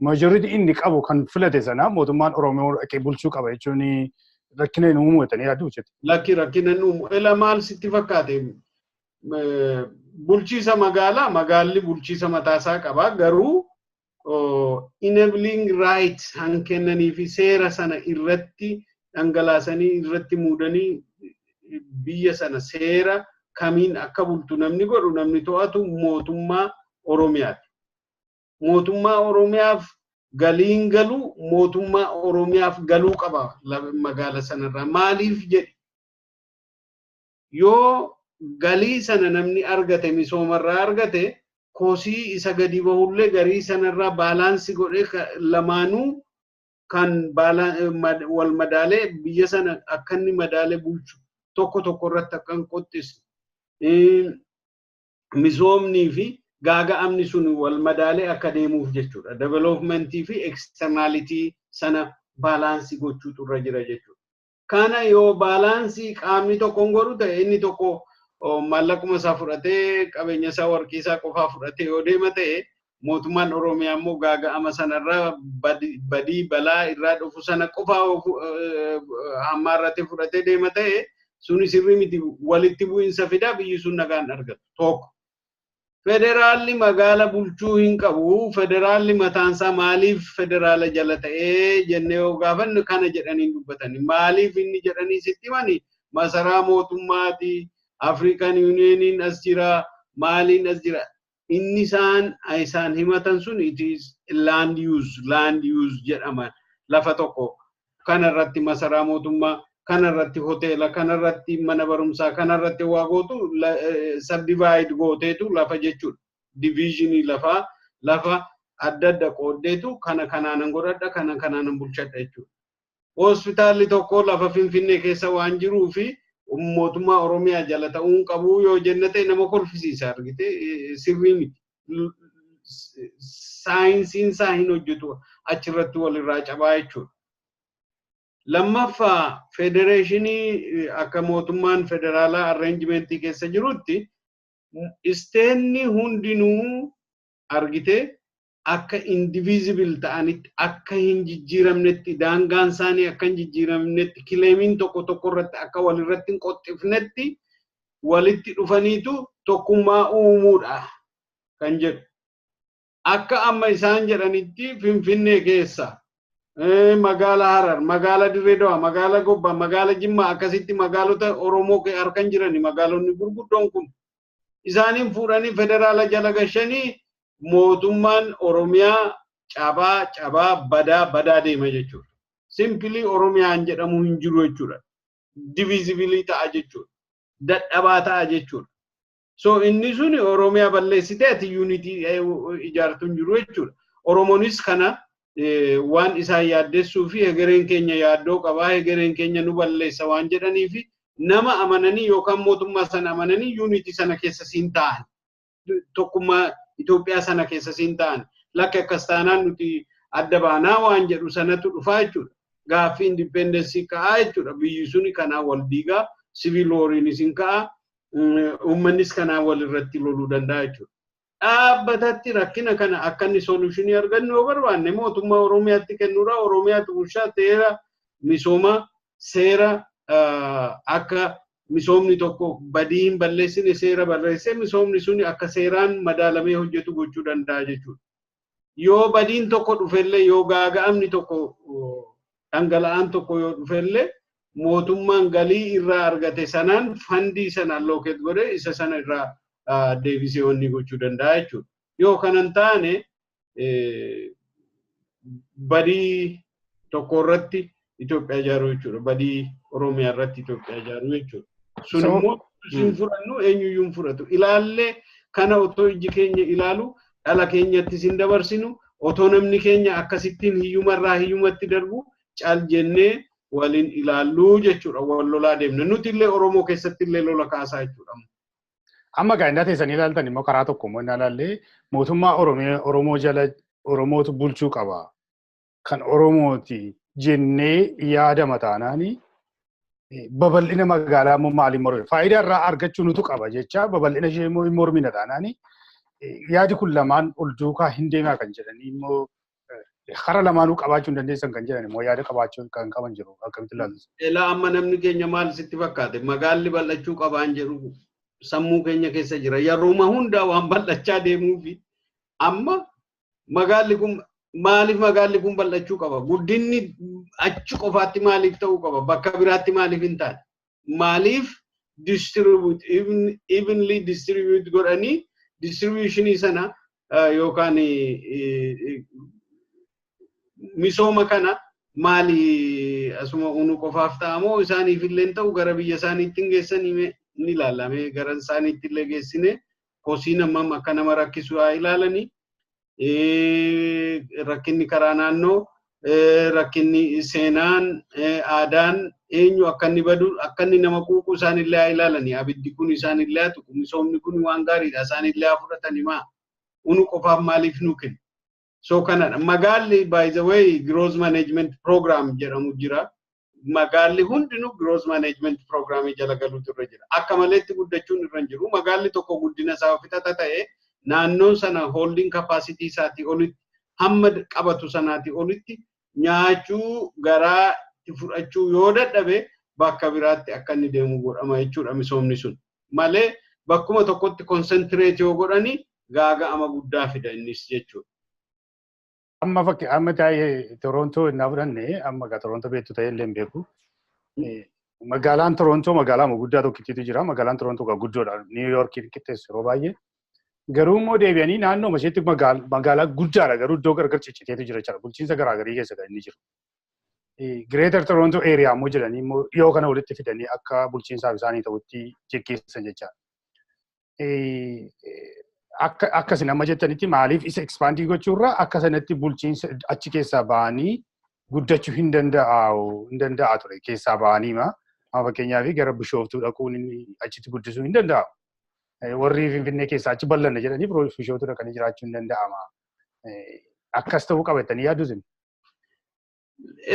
majoritii inni qabu kan filate sana mootummaan Oromoo dhaqee bulchuu qaba jechuun rakkina hin uumu jettanii yaaddu jechuudha. Lakki rakkina hin uumu ela maal sitti fakkaate bulchiisa magaalaa magaalli bulchiisa mataasaa qaba garuu enabling right han kennanii fi seera sana irratti dhangalaasanii irratti muudanii biyya sana seera kamiin akka bultu namni godhu namni to'atu mootummaa Oromiyaati mootummaa Oromiyaaf galiin galu mootummaa Oromiyaaf galuu qaba magaala sanarraa maaliif jedhi yoo galii sana namni argate misoomarraa argate kosii isa gadi bahullee garii sanarraa baalaansi godhee lamaanuu kan wal madaalee biyya sana akka inni madaalee bulchu tokko irratti akka hin qoxxisne misoomnii fi gaaga'amni sun wal madaalee akka deemuuf jechuudha developmentii fi externality sana baalaansi gochuutu irra jira jechuudha kana yoo baalaansi qaamni tokko hin godhu ta'e inni tokko maallaquma isaa fudhatee qabeenya isaa warqii isaa qofaa fudhatee yoo deema ta'e mootummaan Oromiyaa immoo gaaga'ama sanarraa badii balaa irraa dhufu sana qofaa hammaarratti fudhatee deema ta'e suni sirrii miti walitti bu'iinsa fidaa biyyi sun nagaan argatu tokko federaalli magaala bulchuu hin qabu federaalli mataansaa maaliif federaala jala ta'ee jennee yoo gaafannu kana jedhanii dubbatanii maaliif inni jedhanii sitti himani masaraa mootummaati African Unioniin as jira maaliin as jira inni isaan himatan sun it is land use jedhama lafa tokko kanarratti masaraa mootummaa kanarratti hoteela kanarratti mana barumsaa kanarratti waa gootu subdivide gooteetu lafa jechuudha divisionii lafa adda qooddeetu kanaanan godhadha kanaanan bulchadha jechuudha hospitaalli tokko lafa Finfinnee keessa waan jiruu fi mootummaa Oromiyaa jala ta'uun qabu yoo jennate nama kolfisiisa argite sirrii miti saayinsiin isaa hin hojjetu achirratti walirraa cabaa jechuudha lammaffaa federeeshinii akka mootummaan federaalaa arrangementii keessa jirutti isteenni hundinuu argite akka indivisible ta'anitti akka hin jijjiiramnetti daangaan isaanii akka hin jijjiiramnetti kileemiin tokko irratti akka walirratti hin qoxxifnetti walitti dhufaniitu tokkummaa uumuudha kan jedhu. Akka amma isaan jedhanitti Finfinnee keessa magaalaa Harar, magaalaa Dirree Dawaa, magaalaa Gobbaa, magaalaa Jimmaa akkasitti magaalota Oromoo harkan jirani magaalonni gurguddoon kun isaaniin fuudhanii federaala jala gashanii mootummaan Oromiyaa cabaa badaa deema jechuudha. Simply Oromiyaan jedhamu hin jiru jechuudha. Divisibilii ta'a jechuudha. Dadhabaa ta'a jechuudha. So inni suni Oromiyaa balleessitee ati unity ijaartuun jiru jechuudha. Oromoonis kana waan isaan yaaddessuu fi hegereen keenya yaaddoo qabaa, hegereen keenya nu balleessa waan jedhaniifi nama amananii yookaan mootummaa sana amananii unity sana keessa siin ta'an. Tokkummaa Itoophiyaa sana keessa siin ta'an. Lakka akkas taanaan nuti adda baanaa waan jedhu sanatu dhufaa jechuudha. Gaaffii independensii ka'aa jechuudha. Biyyi suni kanaan wal diigaa, civil wariinis hin ka'aa, uummannis kanaan wal irratti loluu danda'a jechuudha. Dhaabbatatti rakkina kana akka inni solutionii argannu yoo barbaanne mootummaa Oromiyaatti kennuudha. Oromiyaatu bulchaa seera misooma seera akka misoomni tokko badii hin balleessine seera barreessee misoomni suni akka seeraan madaalamee hojjetu gochuu danda'a jechuudha. Yoo badiin tokko dhufellee yoo gaaga'amni tokko dhangala'aan tokko yoo dhufellee mootummaan galii irraa argate sanaan fandii sana allookeet godhe isa sana irraa deebisee onni gochuu danda'a jechuudha. Yoo kanan taane badii tokko irratti Itoophiyaa ijaaruu jechuudha. Badii Oromiyaa irratti Itoophiyaa ijaaruu jechuudha. Sun immoo isin furannu eenyuyyuu hin furatu. Ilaallee kana otoo iji keenya ilaalu dhala keenyatti sin dabarsinu otoo namni keenya akkasittiin hiyyumarraa hiyyumatti darbu caal jennee waliin ilaalluu jechuudha. Wal lolaa deemna. Nuti illee Oromoo keessatti illee lola kaasaa jechuudha. Amma gaa'inaa teessanii ilaaltan immoo karaa tokko immoo ilaallee mootummaa Oromoo jala Oromootu bulchuu qaba. Kan Oromooti jennee yaada mataanaanii babal'ina magaalaa immoo maaliin mormina? Faayidaa irraa argachuu nutu qaba jecha babal'ina ishee immoo hin mormina taanaanii yaadi kun lamaan ol duukaa hin deemaa kan jedhanii immoo hara lamaanuu qabaachuu hin dandeessan kan jedhan immoo yaada qabaachuu kan qaban jiru akkamitti ilaaltu? Elaa amma namni keenya maal sitti fakkaate magaalli bal'achuu qabaan jedhu sammuu keenya keessa jira. Yeroo hundaa waan bal'achaa deemuufi amma magaalli kun maaliif magaalli kun bal'achuu qaba? Guddinni achi qofaatti maaliif ta'uu qaba? Bakka biraatti maaliif hin taane? Maaliif distribute evenly distribute godhanii distributionii sana yookaan misooma kana maali asuma unu qofaaf ta'amoo isaaniif illee ta'u gara biyya isaaniitti geessanii ni ilaalame gara isaaniitti illee geessine kosii nama akka nama rakkisu haa ilaalanii rakkinni karaa naannoo rakkinni seenaan aadaan eenyu akka inni badu akka inni nama quuqu isaanillee haa ilaalanii abiddi kun isaanillee haa tuqu misoomni kun waan gaariidha isaanillee haa fudhatanii maa unu qofaaf maaliif nu kennu? So kanadha magaalli by the way growth management program jedhamu jira. Magaalli hundinuu growth management program jala galuutu irra jira. Akka maleetti guddachuun irra jiru. Magaalli tokko guddina isaa fixata ta'e naannoon sana holding capacity isaati olitti hamma qabatu sanaati olitti nyaachuu garaa fudhachuu yoo dadhabe bakka biraatti akka inni deemu godhama jechuudha misoomni sun. Malee bakkuma tokkotti concentrate yoo godhani gaaga'ama guddaa fida innis jechuudha. Amma fakki amma taa'ee Torontoo innaa fudhanne amma gaa Torontoo beektu ta'ee illee hin beeku. Magaalaan Torontoo magaalaa guddaa tokkittiitu jira. Magaalaan Torontoo gaa guddoodha. Niw Yoorkiin qixxeessu yeroo baay'ee. Garuu immoo deebi'anii naannoo isheetti magaalaa guddaadha. Garuu iddoo gargar cicciteetu jira jechuudha. Bulchiinsa garaagarii keessa kan inni jiru. Greater Toronto area immoo jedhanii immoo dhiyoo kana walitti fidanii akka bulchiinsaaf isaanii ta'utti jekkeessan jechaadha. Akkasin amma jettanitti maaliif isa expandii gochuurraa akka sanatti bulchiinsa achi keessaa ba'anii guddachuu hin danda'a ture keessaa ba'anii amma fakkeenyaaf gara Bishooftuu dhaquun achitti guddisuu hin danda'amu. Warri Finfinnee keessaa achi bal'anna jedhanii Bishooftuu dhaqanii jiraachuu hin danda'ama. Akkas ta'uu qabatanii yaaddu isin.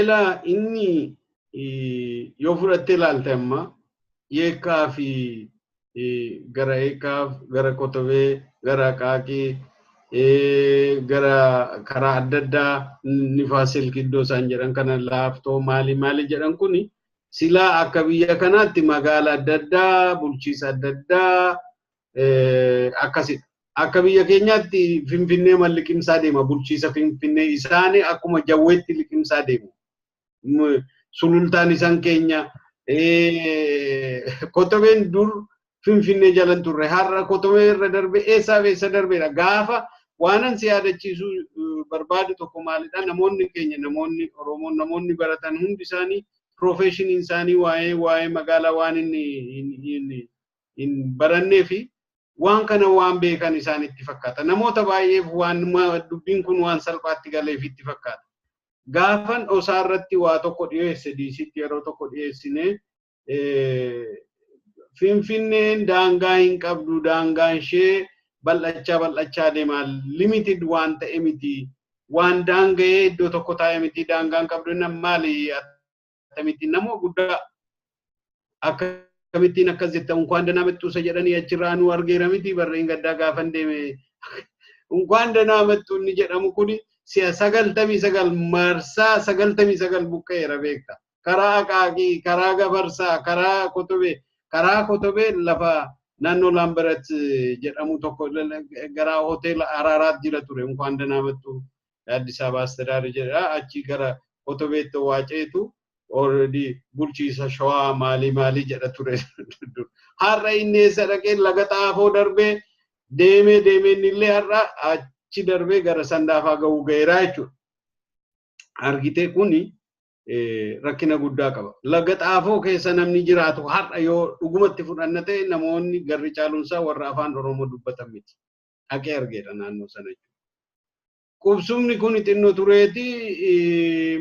Elaa inni yoo fudhattee ilaalte amma Yeekaa fi gara Eekaaf gara Kotobee gara Qaaqii gara karaa adda addaa nifaasil kiddoo isaan jedhan kana laaftoo maali jedhan kuni silaa akka biyya kanaatti magaala adda addaa bulchiisa adda addaa akkasidha. Akka biyya keenyaatti Finfinnee liqimsaa deema bulchiisa Finfinnee isaanii akkuma jawweetti liqimsaa deemu. Sulultaan isaan keenya Kotobeen dur Finfinnee jalan turre har'a Kotobee irra darbe eessa darbeedha gaafa waanan si yaadachiisu barbaadu tokko maalidha namoonni keenya namoonni Oromoo namoonni baratan hundi isaanii professionii isaanii waa'ee magaalaa waan inni barannee fi waan kana waan beekan isaanitti fakkaata namoota baay'eef waan dubbiin kun waan salphaatti galeef itti fakkaata gaafan osaarratti waa tokko dhiyeesse diisitti yeroo tokko dhiyeessine Finfinneen daangaa hin qabdu daangaan ishee bal'achaa deema limited waan ta'e miti waan daanga'ee iddoo tokko taa'e miti daangaan qabdu maali miti namoo guddaa akkamittiin akkas jettan unkwaan danaa mettuusa jedhanii achirraa nu argeera miti barreen gaddaa gaafan deeme unkwaan danaa mettuu inni jedhamu kuni si'a 99 marsaa 99 buqqeera beekta karaa Akaakii karaa Gafarsaa karaa Kotobee lafa naannoo Lambarat jedhamu tokko gara hoteela Araaraat jira ture unkwaan danaa mettuu Addis Ababa Astadaadar jedha achi gara Kotobeetti waaceetu already bulchiisa Shawaa maali jedha ture har'a inni eessa dhaqee laga Xaafoo darbee deemee innillee har'a achi darbee gara Sandaafaa ga'uu ga'eeraa jechuudha argitee kuni rakkina guddaa qaba laga Xaafoo keessa namni jiraatu har'a yoo dhugumatti fudhanna ta'e namoonni garri caalunsaa warra afaan Oromoo dubbatan miti dhaqee argeera naannoo sana jechuudha qubsumni kun xinnoo tureeti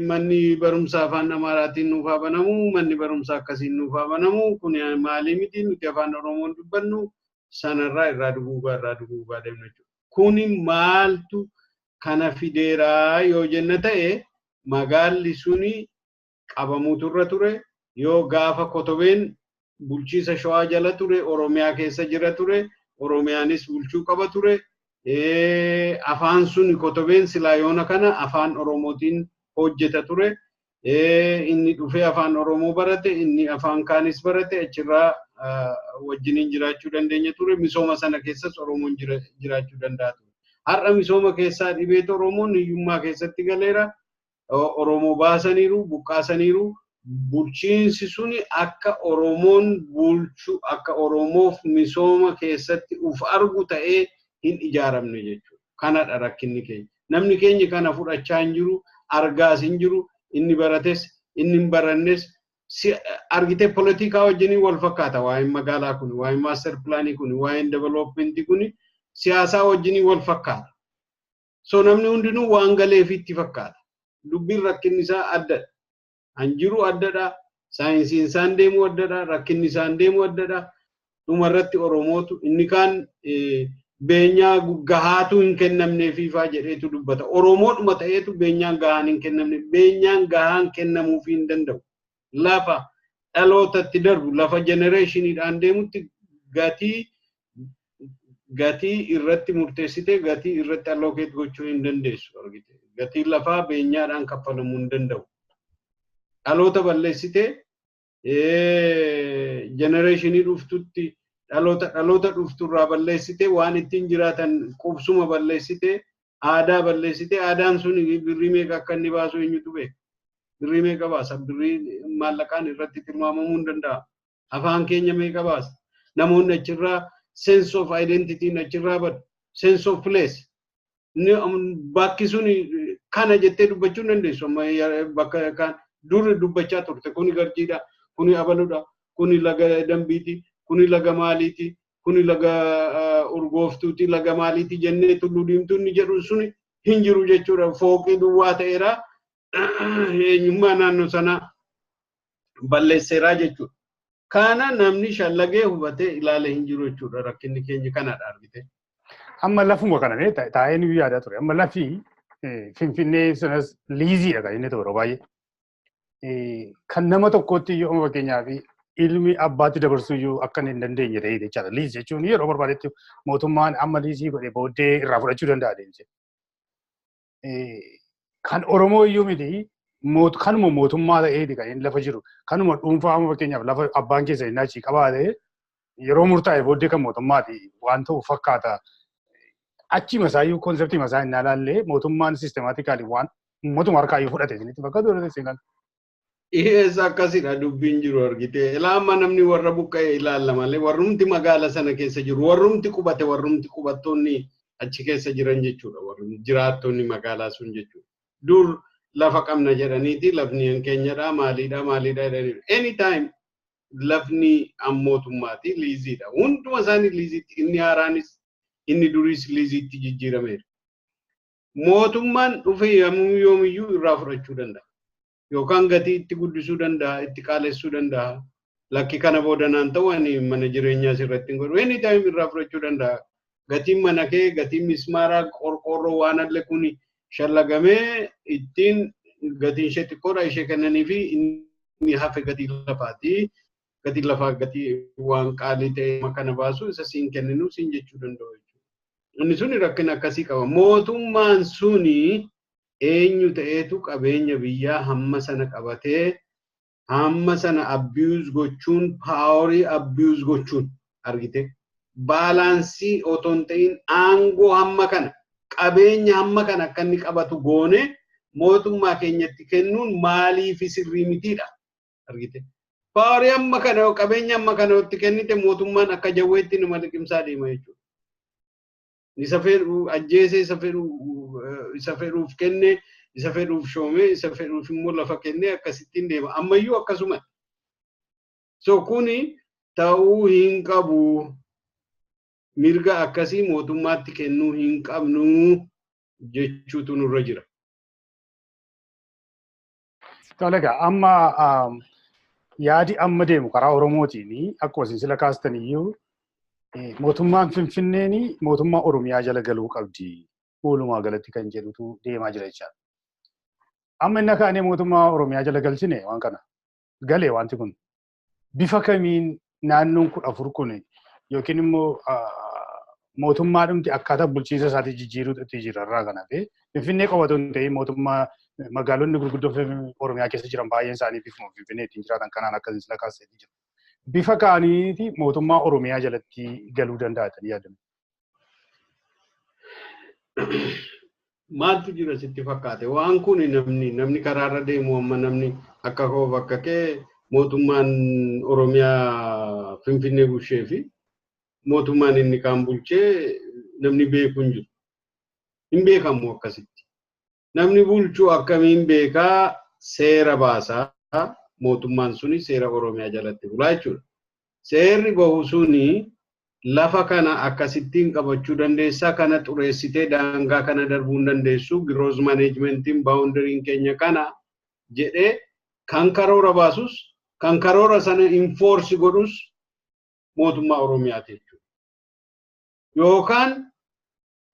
manni barumsaa afaan Amaaraatiin nuuf haa banamu manni barumsaa akkasiin nuuf haa banamu kun maali miti nuti afaan Oromoon dubbannu sanarraa irraa duguugaa deemna jechuudha kuni maaltu kana fideeraa yoo jenna ta'e magaalli suni qabamuutu irra ture yoo gaafa Kotobeen bulchiisa Shawaa jala ture Oromiyaa keessa jira ture Oromiyaanis bulchuu qaba ture afaan suni Kotobeen silaa yoona kana afaan Oromootiin hojjeta ture inni dhufee afaan Oromoo barate inni afaan kaanis barate achirraa wajjiniin jiraachuu dandeenya ture misooma sana keessas Oromoon jiraachuu danda'a ture har'a misooma keessaa dhibeet Oromoon hiyyummaa keessatti galeera Oromoo baasaniiru buqqaasaniiru bulchiinsi suni akka Oromoon bulchu akka Oromoof misooma keessatti uf argu ta'ee hin ijaaramne jechuudha kanadha rakkinni keenya namni keenya kana fudhachaa hin jiru argaas hin jiru inni barates inni hin barannes argitee politikaa wajjiniin wal fakkaata waa'een magaalaa kun waa'een master plaanii kun waa'een development kun siyaasaa wajjiniin wal fakkaata so namni hundinuu waan galeefitti fakkaata dubbiin rakkinni isaa addadha hanjiru addadha saayinsiin isaan deemu addadha rakkinni isaan deemu addadha dhumarratti Oromootu inni kaan beenyaa gahaatu hin kennamne fiifaa jedheetu dubbata Oromoodhuma ta'eetu beenyaan gahaan hin kennamne beenyaan gahaan kennamuuf hin danda'u lafa dhalootatti darbu lafa generationiidhaan deemutti gatii irratti murteessite gatii irratti allocate gochuu hin dandeessu argite gatii lafaa beenyaadhaan kaffalamuu hin danda'u dhaloota balleessite generationii dhuftutti dhaloota dhufturraa balleessite waan ittiin jiraatan qubsuma balleessite aadaa balleessite aadaan sun birrii meeqa akka inni baasu eenyutu beeka birrii meeqa baasa birrii maallaqaan irratti tilmaamamuu hin danda'a afaan keenya meeqa baasa namoonni achirraa sense of identity achirraa badu sense of place bakki sun kana jettee dubbachuu hin dandeessu bakka kan dur dubbachaa turte kuni garjiidha kuni abaludha kuni laga dambiiti kuni laga maaliiti kuni laga urgooftuuti laga maaliiti jennee tulluu diimtuu inni jedhu suni hin jiru jechuudha fooqii duwwaa ta'eera eenyummaa naannoo sana balleesseeraa jechuudha kana namni shallagee hubatee ilaale hin jiru jechuudha rakkinni keenya kanadha argite amma lafuma kana taa'ee ni yaada ture amma lafi Finfinnee sanas liiziidha kan inni ta'u baay'ee kan nama tokkotti yoo fakkeenyaaf ilmi abbaatti dabarsuyyuu akka hin dandeenye ta'ee jechaadha. Liizii jechuun yeroo barbaadetti mootummaan amma liizii godhee booddee irraa fudhachuu danda'a deemse. Kan Oromoo iyyuu miti kanuma mootummaa ta'eeti kan inni lafa jiru. Kanuma dhuunfaa fakkeenyaaf lafa abbaan keessa inni achii qabaate yeroo murtaa'e booddee kan mootummaati waan ta'u fakkaata. Achi masaayyuu konseptii masaa hin ilaallee mootummaan sistemaatikaalii waan mootummaa harkaayyuu fudhate isinitti fakkaatu yoo ta'e kan. Eessa akkasidha dubbiin jiru argite. Ilaama namni warra buqqa'e ilaalla malee warrumti magaala sana keessa jiru warrumti qubate warrumti qubattoonni achi keessa jiran jechuudha. Warrumti jiraattonni magaalaa sun jechuudha. Dur lafa qabna jedhaniiti lafni keenyadha maaliidha jedhaniiru. Anytime lafni mootummaati liiziidha. Hunduma isaanii liiziitti inni haaraanis inni duriis liiziitti jijjiirameera. Mootummaan dhufee yoomiyyuu irraa fudhachuu danda'a. Yookaan gatii itti guddisuu danda'a, itti qaalessuu danda'a. Lakki kana boodanaan ta'u ani mana jireenyaa sirratti hin godhu. Anytime irraa fudhachuu danda'a. Gatiin mana kee, gatiin mismaaraa, qorqoorroo waan alle kun shallagamee ittiin gatiin ishee xiqqoodha ishee kennanii fi inni hafe gatii lafaati. Gatiin lafaa gatii waan qaalii ta'e kana baasu isa siin kenninu siin jechuu danda'u jechuudha. Inni suni rakkina akkasii qaba. Mootummaan suni eenyu ta'eetu qabeenya biyyaa hamma sana qabatee hamma sana abuse gochuun paaworii abuse gochuun argite. Baalaansii otoo hin ta'in aangoo hamma kana qabeenya hamma kana akka inni qabatu goone mootummaa keenyatti kennuun maaliif sirrii mitiidha argite. Paaworii hamma kana qabeenya hamma kana itti kennite mootummaan akka jawweetti nama liqimsaa deema jechuudha. Isa fedhu ajjeese isa fedhuuf kenne isa fedhuuf shoome isa fedhuuf immoo lafa kenne akkasittiin deema. Ammayyuu akkasuma. So kuni ta'uu hin qabu. Mirga akkasii mootummaatti kennuu hin qabnu jechuutu nurra jira. Tolega amma yaadi amma deemu karaa Oromootiin akkuma isin sila kaastan iyyuu mootummaan Finfinneen mootummaa Oromiyaa jala galuu qabdi. Walumaa galatti kan jedhutu deemaa jira jechaadha. Amma inni kaanee mootummaa Oromiyaa jala galchine waan kana galee wanti kun bifa kamiin naannoon 14 kun yookiin immoo mootummaa dhumti akkaataa bulchiinsa isaatii jijjiiruutti jira irraa kan hafe Finfinnee qofatu hin ta'in mootummaa magaalonni gurguddoo Oromiyaa keessa jiran baay'een isaanii bifuma Finfinneetiin jiraatan kanaan akkasiin sila kaasanii jiru. Bifa kaaniiti mootummaa Oromiyaa jalatti galuu danda'atan yaadamu. Maaltu jira sitti fakkaate? Waan kun namni karaarra deemu amma namni akka koo bakka kee mootummaan Oromiyaa Finfinnee bulchee fi mootummaan inni kaan bulchee namni beeku hin jiru. Hin beekamu akkasitti. Namni bulchuu akkamiin beekaa seera baasaa mootummaan suni seera Oromiyaa jalatti bulaa jechuudha. Seerri bahu suni lafa kana akkasittiin qabachuu dandeessaa kana xureessitee daangaa kana darbuu hin dandeessu gross managementiin boundariin keenya kana jedhee kan karoora baasus kan karoora sana enforce godhus mootummaa Oromiyaati jechuudha. Yookaan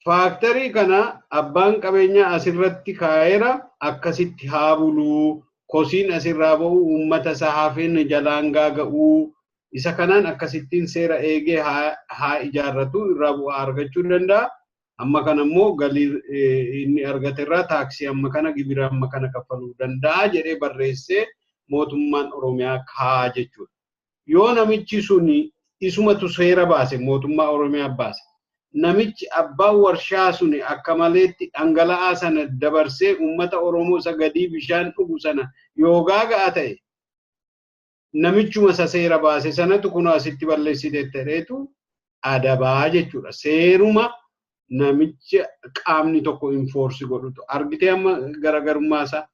faaktarii kana abbaan qabeenyaa asirratti kaa'eera akkasitti haa buluu kosiin asirraa ba'u uummata isaa hafeen jalaan gaaga'uu isa kanaan akkasittiin seera eegee haa ijaarratu irraa bu'aa argachuu danda'a. Amma kana immoo galii inni argate irraa taaksii amma kana gibira amma kana kaffaluu danda'a jedhee barreessee mootummaan Oromiyaa kaa jechuudha. Yoo namichi suni isumatu seera baase mootummaa Oromiyaa baase. Namichi abbaan warshaa suni akka maleetti dhangala'aa sana dabarsee uummata Oromoo isa gadii bishaan dhugu sana yoo gaaga'aa ta'e namichuma isa seera baase sanatu kun asitti balleessite ta'eetu adabaa jechuudha. Seeruma namicha qaamni tokko enforce godhutu argitee amma garagarummaa isaa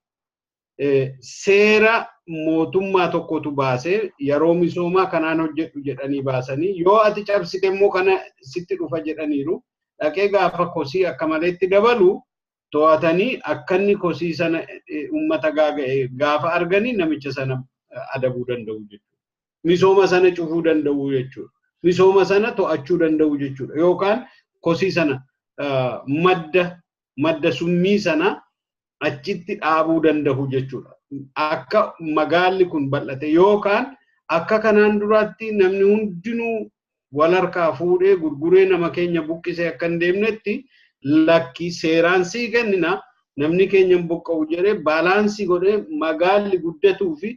seera mootummaa tokkotu baasee yeroo misoomaa kanaan hojjedhu jedhanii baasanii yoo ati cabsite immoo kana sitti dhufa jedhaniiru dhaqee gaafa kosii akka maleetti dabalu to'atanii akkanni kosii sana uummata gaaga'e gaafa arganii namicha sana adabuu danda'u jechuudha. Misooma sana cufuu danda'u jechuudha. Misooma sana to'achuu danda'u jechuudha. Yookaan kosii sana madda summii sana achitti dhaabuu danda'u jechuudha. Akka magaalli kun bal'ate yookaan akka kanaan duraatti namni hundinuu wal harkaa fuudhee gurguree nama keenya buqqisee akka hin deemnetti lakki seeraan sii kennina namni keenya buqqa'u jedhee baalaansii godhee magaalli guddatuu fi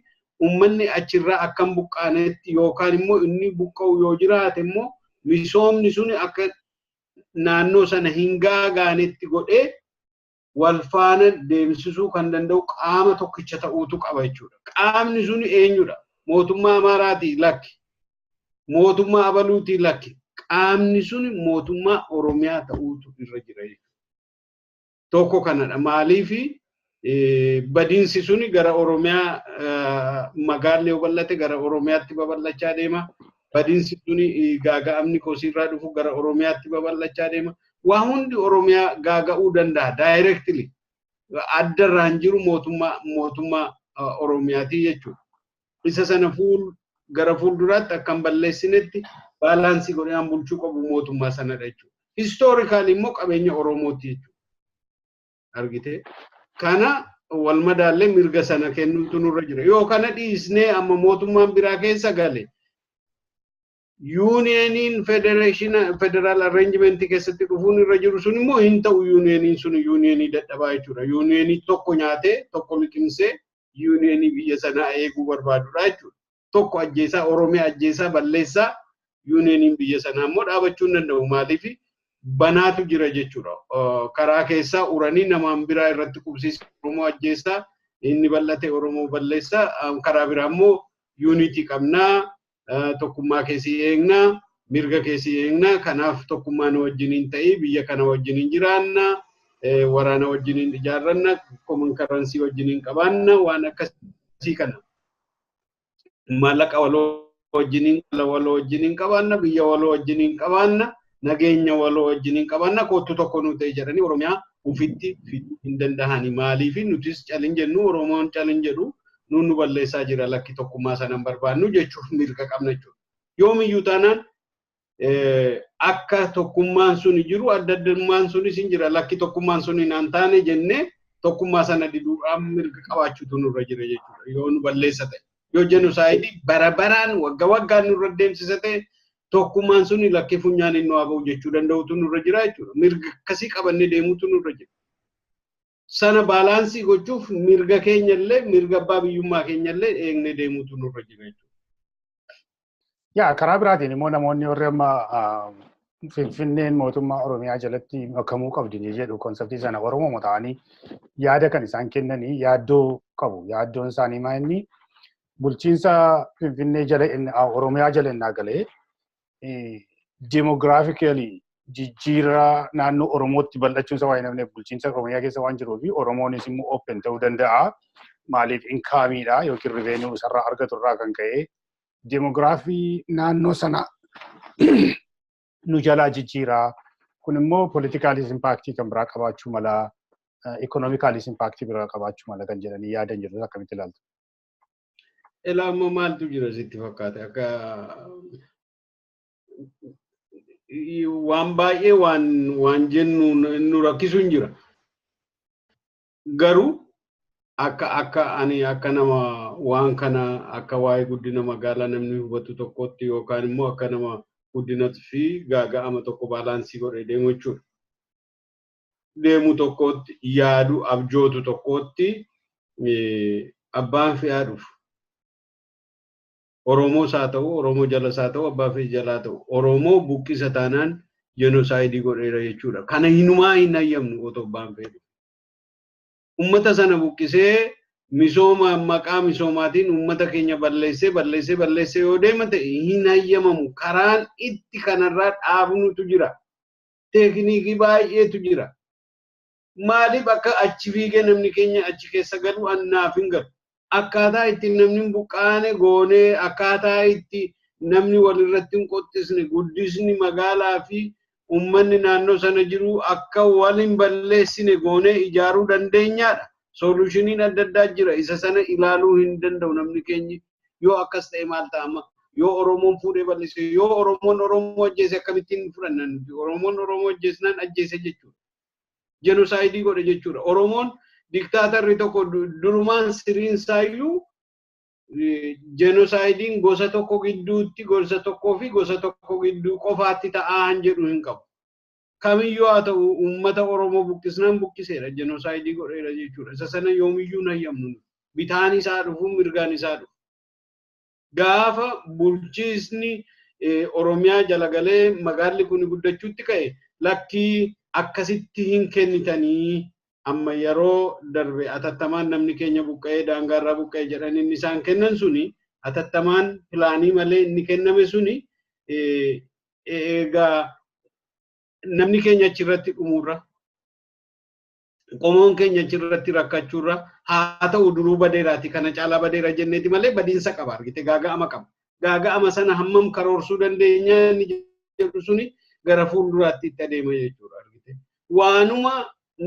ummanni achirraa akka hin buqqaanetti yookaan immoo inni buqqa'u yoo jiraate immoo misoomni suni akka naannoo sana hin gaagaanetti godhee wal faana deemsisuu kan danda'u qaama tokkicha ta'uutu qaba jechuudha. Qaamni suni eenyudha? Mootummaa Amaaraatii lakki. Mootummaa Abaluutii lakki. Qaamni suni mootummaa Oromiyaa ta'uutu irra jira jechuudha. Tokko kanadha. Maaliifi badiinsi suni gara Oromiyaa magaalli yoo bal'ate gara Oromiyaatti babal'achaa deema. Badiinsi suni gaaga'amni kosiirraa dhufu gara Oromiyaatti babal'achaa deema. Waa hundi Oromiyaa gaaga'uu danda'a directly. Addarraan jiru mootummaa Oromiyaati jechuudha. Isa sana gara fuulduraatti akkam balleessinetti baalaansii godhee bulchuu qabu mootummaa sanadha jechuudha. Historically immoo qabeenya Oromooti jechuudha. Argite? Kana wal madaallee mirga sana kennuutu nurra jira. Yoo kana dhiisnee amma mootummaan biraa keessa gale Unioniin federal arrangement keessatti dhufuun irra jiru sun immoo hin ta'u unioniin sun unionii dadhabaa jechuudha. Unionii tokko nyaatee tokko liqimsee unionii biyya sanaa eeguu barbaadudha jechuudha. Tokko ajjeesaa Oromiyaa ajjeesaa balleessaa unioniin biyya sanaa immoo dhaabachuu hin danda'u. Maaliif banaatu jira jechuudha. Karaa keessaa uranii namaan biraa irratti qubsiisa Oromoo ajjeesaa inni bal'ate Oromoo balleessaa karaa biraa immoo unity qabnaa. Tokkummaa keessi eegnaa mirga keessi eegnaa kanaaf tokkummaan wajjiniin ta'ee biyya kana wajjiniin jiraanna waraana wajjiniin ijaarranna common currency wajjiniin qabaanna waan akkasii kana maallaqa waloo wajjiniin qabaanna biyya waloo wajjiniin qabaanna nageenya waloo wajjiniin qabaanna kootu tokko nu ta'e jedhanii Oromiyaa ufitti fiduu hin danda'ani maaliif nutis calin jennu Oromoon calin jedhu nu balleessaa jira lakki tokkummaa sanan barbaannu jechuuf mirga qabna jechuudha. Yoomiyyuu taanaan akka tokkummaan sun jiru adda addummaan sunis hin jira lakki tokkummaan sun hin taane jennee tokkummaa sana diduudhaan mirga qabaachuutu nurra jira jechuudha. Yoo nu balleessa ta'e yoo jenosaayidii barabaraan waggaan nurra deemsisa ta'e tokkummaan sun lakki funyaan inni waa ba'u jechuu danda'utu nurra jira jechuudha. Mirga akkasii qabannee deemuutu nurra jira. Sana baalaansii gochuuf mirga keenyallee mirga abbaa biyyummaa keenyallee eegnee deemuutu nurra jira jechuudha. Yaa karaa biraatiin immoo namoonni warri amma Finfinneen mootummaa Oromiyaa jalatti makamuu qabdi jedhu konseptii sana Oromoo ta'anii yaada kan isaan kennanii yaaddoo qabu. Yaaddoon isaanii maa inni bulchiinsa Finfinnee Oromiyaa jala innaa galee demographically jijjiirraa naannoo Oromootti bal'achuun isaa waan namni bulchiinsa Oromiyaa keessa waan jiruuf Oromoonis immoo open ta'uu danda'a. Maaliif inkaamiidha yookiin riveenuu isarraa argatu irraa kan ka'e demograafii naannoo sana nu jalaa jijjiiraa. Kun immoo politikaalis impaaktii kan biraa qabaachuu mala, ikonoomikaalis impaaktii biraa qabaachuu mala kan jedhanii yaadan jiru akkamitti ilaaltu? Ilaamoo maaltu jira sitti fakkaate akka waan baay'ee waan jennu nu rakkisuun jira. Garuu akka nama waan kana akka waa'ee guddina magaalaa namni hubatu tokkotti yookaan immoo akka nama guddinatti fi gaaga'ama tokko baalaansii godhee deemu jechuudha. Deemu tokkotti yaadu abjootu tokkotti abbaan fe'aa dhufu. Oromoos haa ta'u, Oromoo jalas haa ta'u, abbaa fi jalaa ta'u. Oromoo buqqisa taanaan jenosaayidii godheera jechuudha. Kana hinumaa hin hayyamnu otoo abbaan fe'u. Ummata sana buqqisee misooma maqaa misoomaatiin ummata keenya balleessee yoo deema ta'e hin hayyamamu. Karaan itti kanarraa dhaabnutu jira. Teekniikii baay'eetu jira. Maaliif akka achi fiigee namni keenya achi keessa galu annaaf hin galu. Akkaataa itti namni buqqaane goonee akkaataa itti namni walirratti hin qottisne guddisni magaalaa fi ummanni naannoo sana jiru akka waliin balleessine goonee ijaaruu dandeenyaadha. Solushiniin adda addaa jira. Isa sana ilaaluu hin danda'u namni keenya yoo akkas ta'e maal ta'ama? Yoo Oromoon fuudhee balleesse yoo Oromoon Oromoo ajjeese akkamittiin fudhannan? Oromoon Oromoo ajjeesnaan ajjeese jechuudha. Jenosaayidii godhe jechuudha. Oromoon diktaatarri tokko durumaan siriin saayyuu Genocidein gosa tokko gidduutti gosa tokkoo fi gosa tokko gidduu qofaatti ta'an jedhu hin qabu. Kamiyyuu haa ta'u uummata Oromoo buqqisnaan buqqiseera genocide godheera jechuudha. Isa sana yoomiyyuu hin hayyamnu. Bitaan isaa dhufu mirgaan isaa dhufu. Gaafa bulchiisni Oromiyaa jala galee magaalli kun guddachuutti ka'e lakkii akkasitti hin kennitanii amma yeroo darbe atattamaan namni keenya buqqa'ee daangaarraa buqqa'ee jedhanii inni isaan kennan suni atattamaan pilaanii malee inni kenname suni egaa namni keenya achirratti dhumurra qomoon keenya achirratti rakkachuurra haa ta'u duruu badeeraati kana caalaa badeera jenneeti malee badiinsa qaba argite gaaga'ama qaba. Gaaga'ama sana hammam karoorsuu dandeenya inni jedhu suni gara fuulduraatti itti adeema jechuudha argite. Waanuma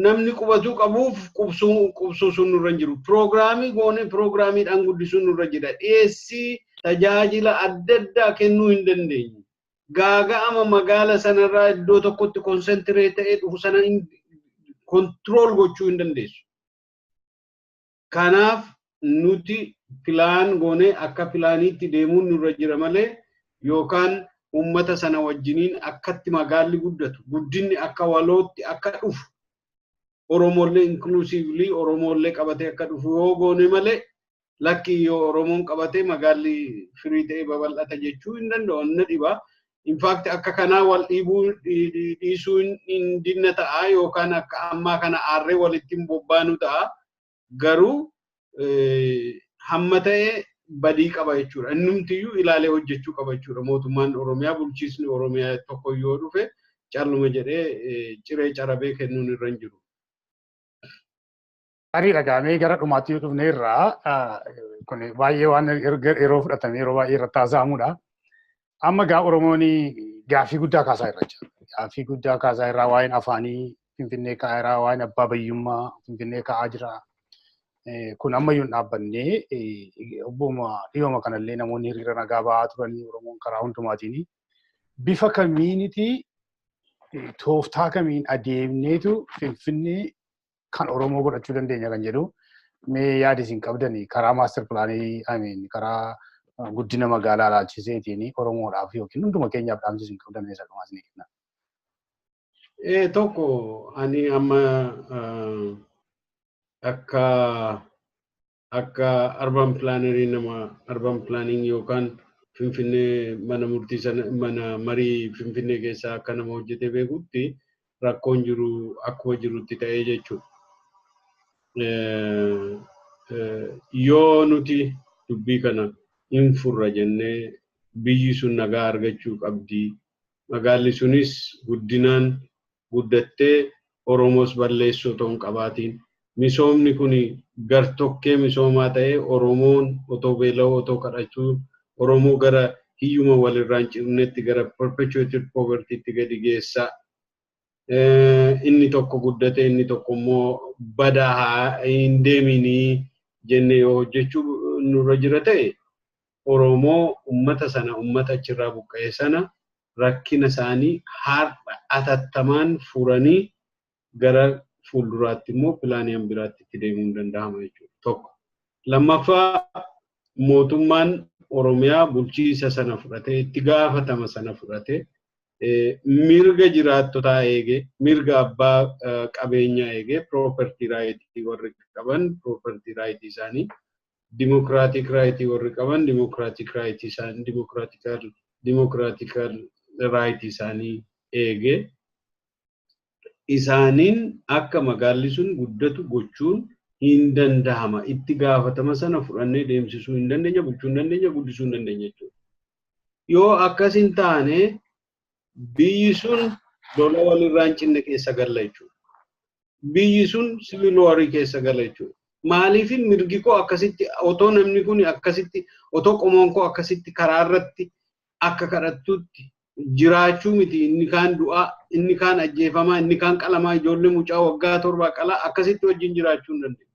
namni qubatuu qabuuf qubsuu sun nurra jiru. Piroograamii goone piroograamiidhaan guddisuun nurra jira. Dhiyeessii tajaajila adda addaa kennuu hin dandeenye. Gaaga'ama magaala sanarraa iddoo tokkotti konsentiree ta'ee dhufu sana kontirool gochuu hin dandeessu. Kanaaf nuti pilaan goone akka pilaaniitti deemuun nurra jira malee yookaan ummata sana wajjiniin akkatti magaalli guddatu guddinni akka walootti akka dhufu Oromollee inclusively Oromollee qabatee akka dhufu yoo goone malee lakki yoo Oromoon qabatee magaalli firii ta'ee babal'ata jechuu hin danda'u na dhiba. In fact akka kanaa wal dhiisuu hin dinna ta'a yookaan akka ammaa kana aarree walitti hin bobbaanu ta'a garuu hamma ta'e badii qaba jechuudha. Innumtiyyuu ilaalee hojjechuu qaba jechuudha. Mootummaan Oromiyaa bulchiisni Oromiyaa tokko yoo dhufe calluma jedhee ciree carabee kennuun irra hin jiru. Tarii dhagaamee gara dhumaatti dhufne irraa kun baay'ee waan yeroo fudhatame yeroo baay'ee irratti haasa'amudha. Amma gaa Oromoon gaaffii guddaa kaasaa irra jira. Gaaffii guddaa kaasaa irraa waa'een afaanii Finfinnee ka'aa irraa waa'een abbaa biyyummaa Finfinnee ka'aa jira. Kun ammayyuu hin dhaabbannee obbooma dhiyooma kanallee namoonni hiriira nagaa ba'aa turanii Oromoon karaa hundumaatiin bifa kamiiniti tooftaa kamiin adeemneetu Finfinnee kan Oromoo godhachuu dandeenya kan jedhu mee yaada isin qabdanii karaa maaster pilaanii karaa guddina magaalaa ilaalchiseetiin Oromoodhaaf yookiin hunduma keenyaaf dhaamsi isin qabdan isa dhumaas ni kenna. Tokko ani amma akka urban plannerii nama urban planning yookaan Finfinnee mana murtii sana mana marii Finfinnee keessaa akka nama hojjetee beekutti rakkoon jiru akkuma jirutti ta'ee jechuudha. Yoo nuti dubbii kana hin furra jennee biyyi sun nagaa argachuu qabdi. Magaalli sunis guddinaan guddattee Oromoos balleessuu otoo hin qabaatiin. Misoomni kun gartokkee misoomaa ta'ee Oromoon otoo beela'uu otoo kadhachuu Oromoo gara hiyyuma walirraa hin cinnetti gara perpetuated povertytti gadi geessaa. Inni tokko guddatee inni tokko immoo badaa hin deeminii jennee yoo hojjechuu nurra jira ta'e Oromoo ummata sana ummata achirraa buqqa'e sana rakkina isaanii har'a atattamaan furanii gara fuulduraatti immoo pilaaniin biraatti itti deemuu hin danda'ama jechuudha. Tokko. Lammaffaa mootummaan Oromiyaa bulchiisa sana fudhatee itti gaafatama sana fudhatee mirga jiraattotaa eegee mirga abbaa qabeenyaa eegee property right warri qaban property right isaanii democratic right warri qaban democratic right isaanii democratical right isaanii eegee isaaniin akka magaalli sun guddatu gochuun hin danda'ama. Itti gaafatama sana fudhannee deemsisuu hin dandeenya, bulchuu hin dandeenya, guddisuu hin dandeenya jechuudha. Yoo akkas hin taane biyyi sun lola walirraa hin cinne keessa galla jechuudha. Biyyi sun civil war keessa gala jechuudha. Maaliif mirgi koo akkasitti otoo namni kun akkasitti otoo qomoon koo akkasitti karaa irratti akka kadhattutti jiraachuu miti inni kaan du'aa inni kaan ajjeefamaa inni kaan qalamaa ijoollee mucaa waggaa 7 qalaa akkasitti wajjin jiraachuu hin dandeenye.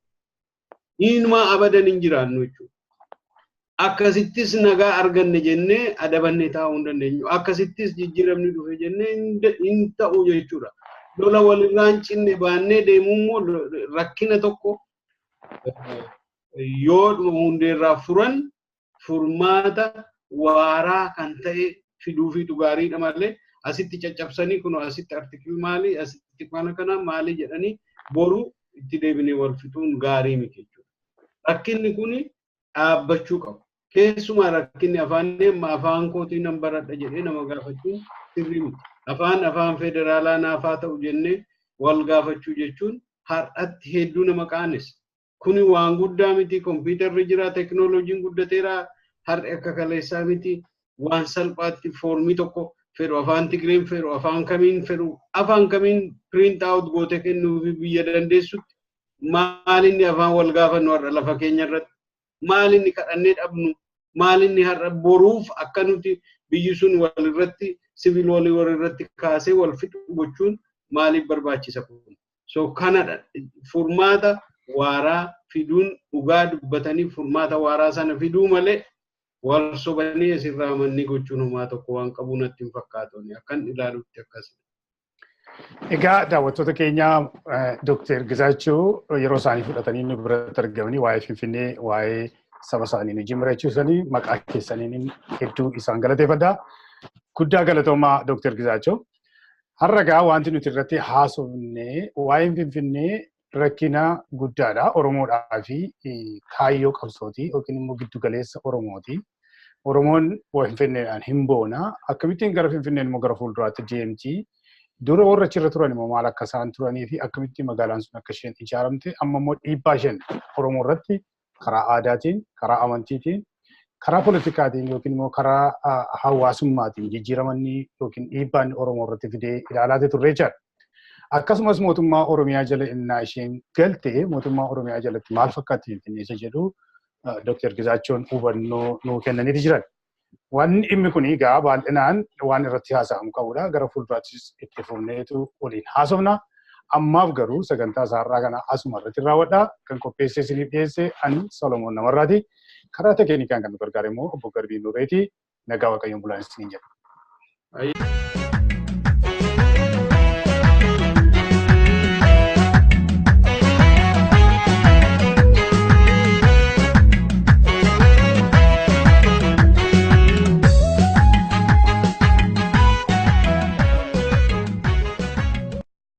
Inuma abadan hin jiraannu jechuudha. Akkasittis nagaa arganne jennee adabannee taa'uu hin dandeenyu. Akkasittis jijjiiramni dhufe jennee hin ta'u jechuudha. Lola walirraa hin cinne baannee deemummoo rakkina tokko yoo hundeerraa furan furmaata waaraa kan ta'e fiduu fi dhugaariidha malee asitti caccabsanii kun asitti artikilii maali asitti kana maali jedhanii boru itti deebinee wal fixuun gaarii miti jechuudha. Rakkinni kun dhaabbachuu qabu. Keessumaa rakkinni afaan kootii nan baradha jedhee nama gaafachuun sirrii miti. Afaan federaalaa naafaa ta'u jennee wal gaafachuu jechuun har'atti hedduu nama qaanessa. Kuni waan guddaa miti. Kompiitarri jira, teknooloojiin guddateera. Har'i akka kaleessaa miti. Waan salphaatti foormii tokko fedhu afaan Tigreen fedhu afaan kamiin print out goote kennuu fi biyya dandeessutti maalinni afaan wal gaafannu har'a lafa keenya irratti maalinni kadhannee dhabnu maalinni har'a boruuf akka nuti biyyi sun wal irratti siviil walii wal irratti kaasee wal fixu gochuun maaliif barbaachisa kun? So kanadha furmaata waaraa fiduun dhugaa dubbatanii furmaata waaraa sana fiduu malee wal sobanii asirraa manni gochuun homaa tokko waan qabu natti hin fakkaatoni akkan ilaalutti akkasii. Egaa daawwattoota keenya Dr. Gizaachuu yeroo isaanii fudhatanii nu biratti argamanii waa'ee Finfinnee waa'ee saba isaanii nu jimrachiisanii maqaa keessaniin hedduu isaan galateeffadha. Guddaa galatoomaa Dr. Gizaachuu. Har'a gaa wanti nuti irratti haasofne waa'een Finfinnee rakkina guddaadha Oromoodhaa fi kaayyoo qabsooti yookiin immoo giddu galeessa Oromooti. Oromoon Finfinneedhaan hin boona. Akkamittiin gara Finfinneen immoo gara fuulduraatti deemti. Dura warra achirra turan immoo maal akka isaan turanii fi akkamittiin magaalaan sun akka isheen ijaaramte amma immoo dhiibbaa isheen Oromoo irratti karaa aadaatiin, karaa amantiitiin, karaa politikaatiin yookiin immoo karaa hawaasummaatiin jijjiiramanii yookiin dhiibbaan Oromoo irratti fidee ilaalaa turre jechuudha. Akkasumas mootummaa Oromiyaa jala innaa isheen galte mootummaa Oromiyaa jalatti maal fakkaatti Finfinnee isa jedhu Dr. Gizaachoon hubannoo nuu kennaniiti jiran. Wanni dhimmi kun egaa baay'inaan waan irratti haasa'amu qabudha. Gara fuulduraattis itti fufneetu waliin haasofna. Ammaaf garuu sagantaa isaarraa kana asuma irratti raawwadha. Kan qopheessee isiniif dhiyeesse ani Solomoon Namarraati. Karaa teeknikaan kan nu gargaare immoo obbo Garbii Nuureeti. Nagaa Waaqayyoon bulaan isiniin jedha.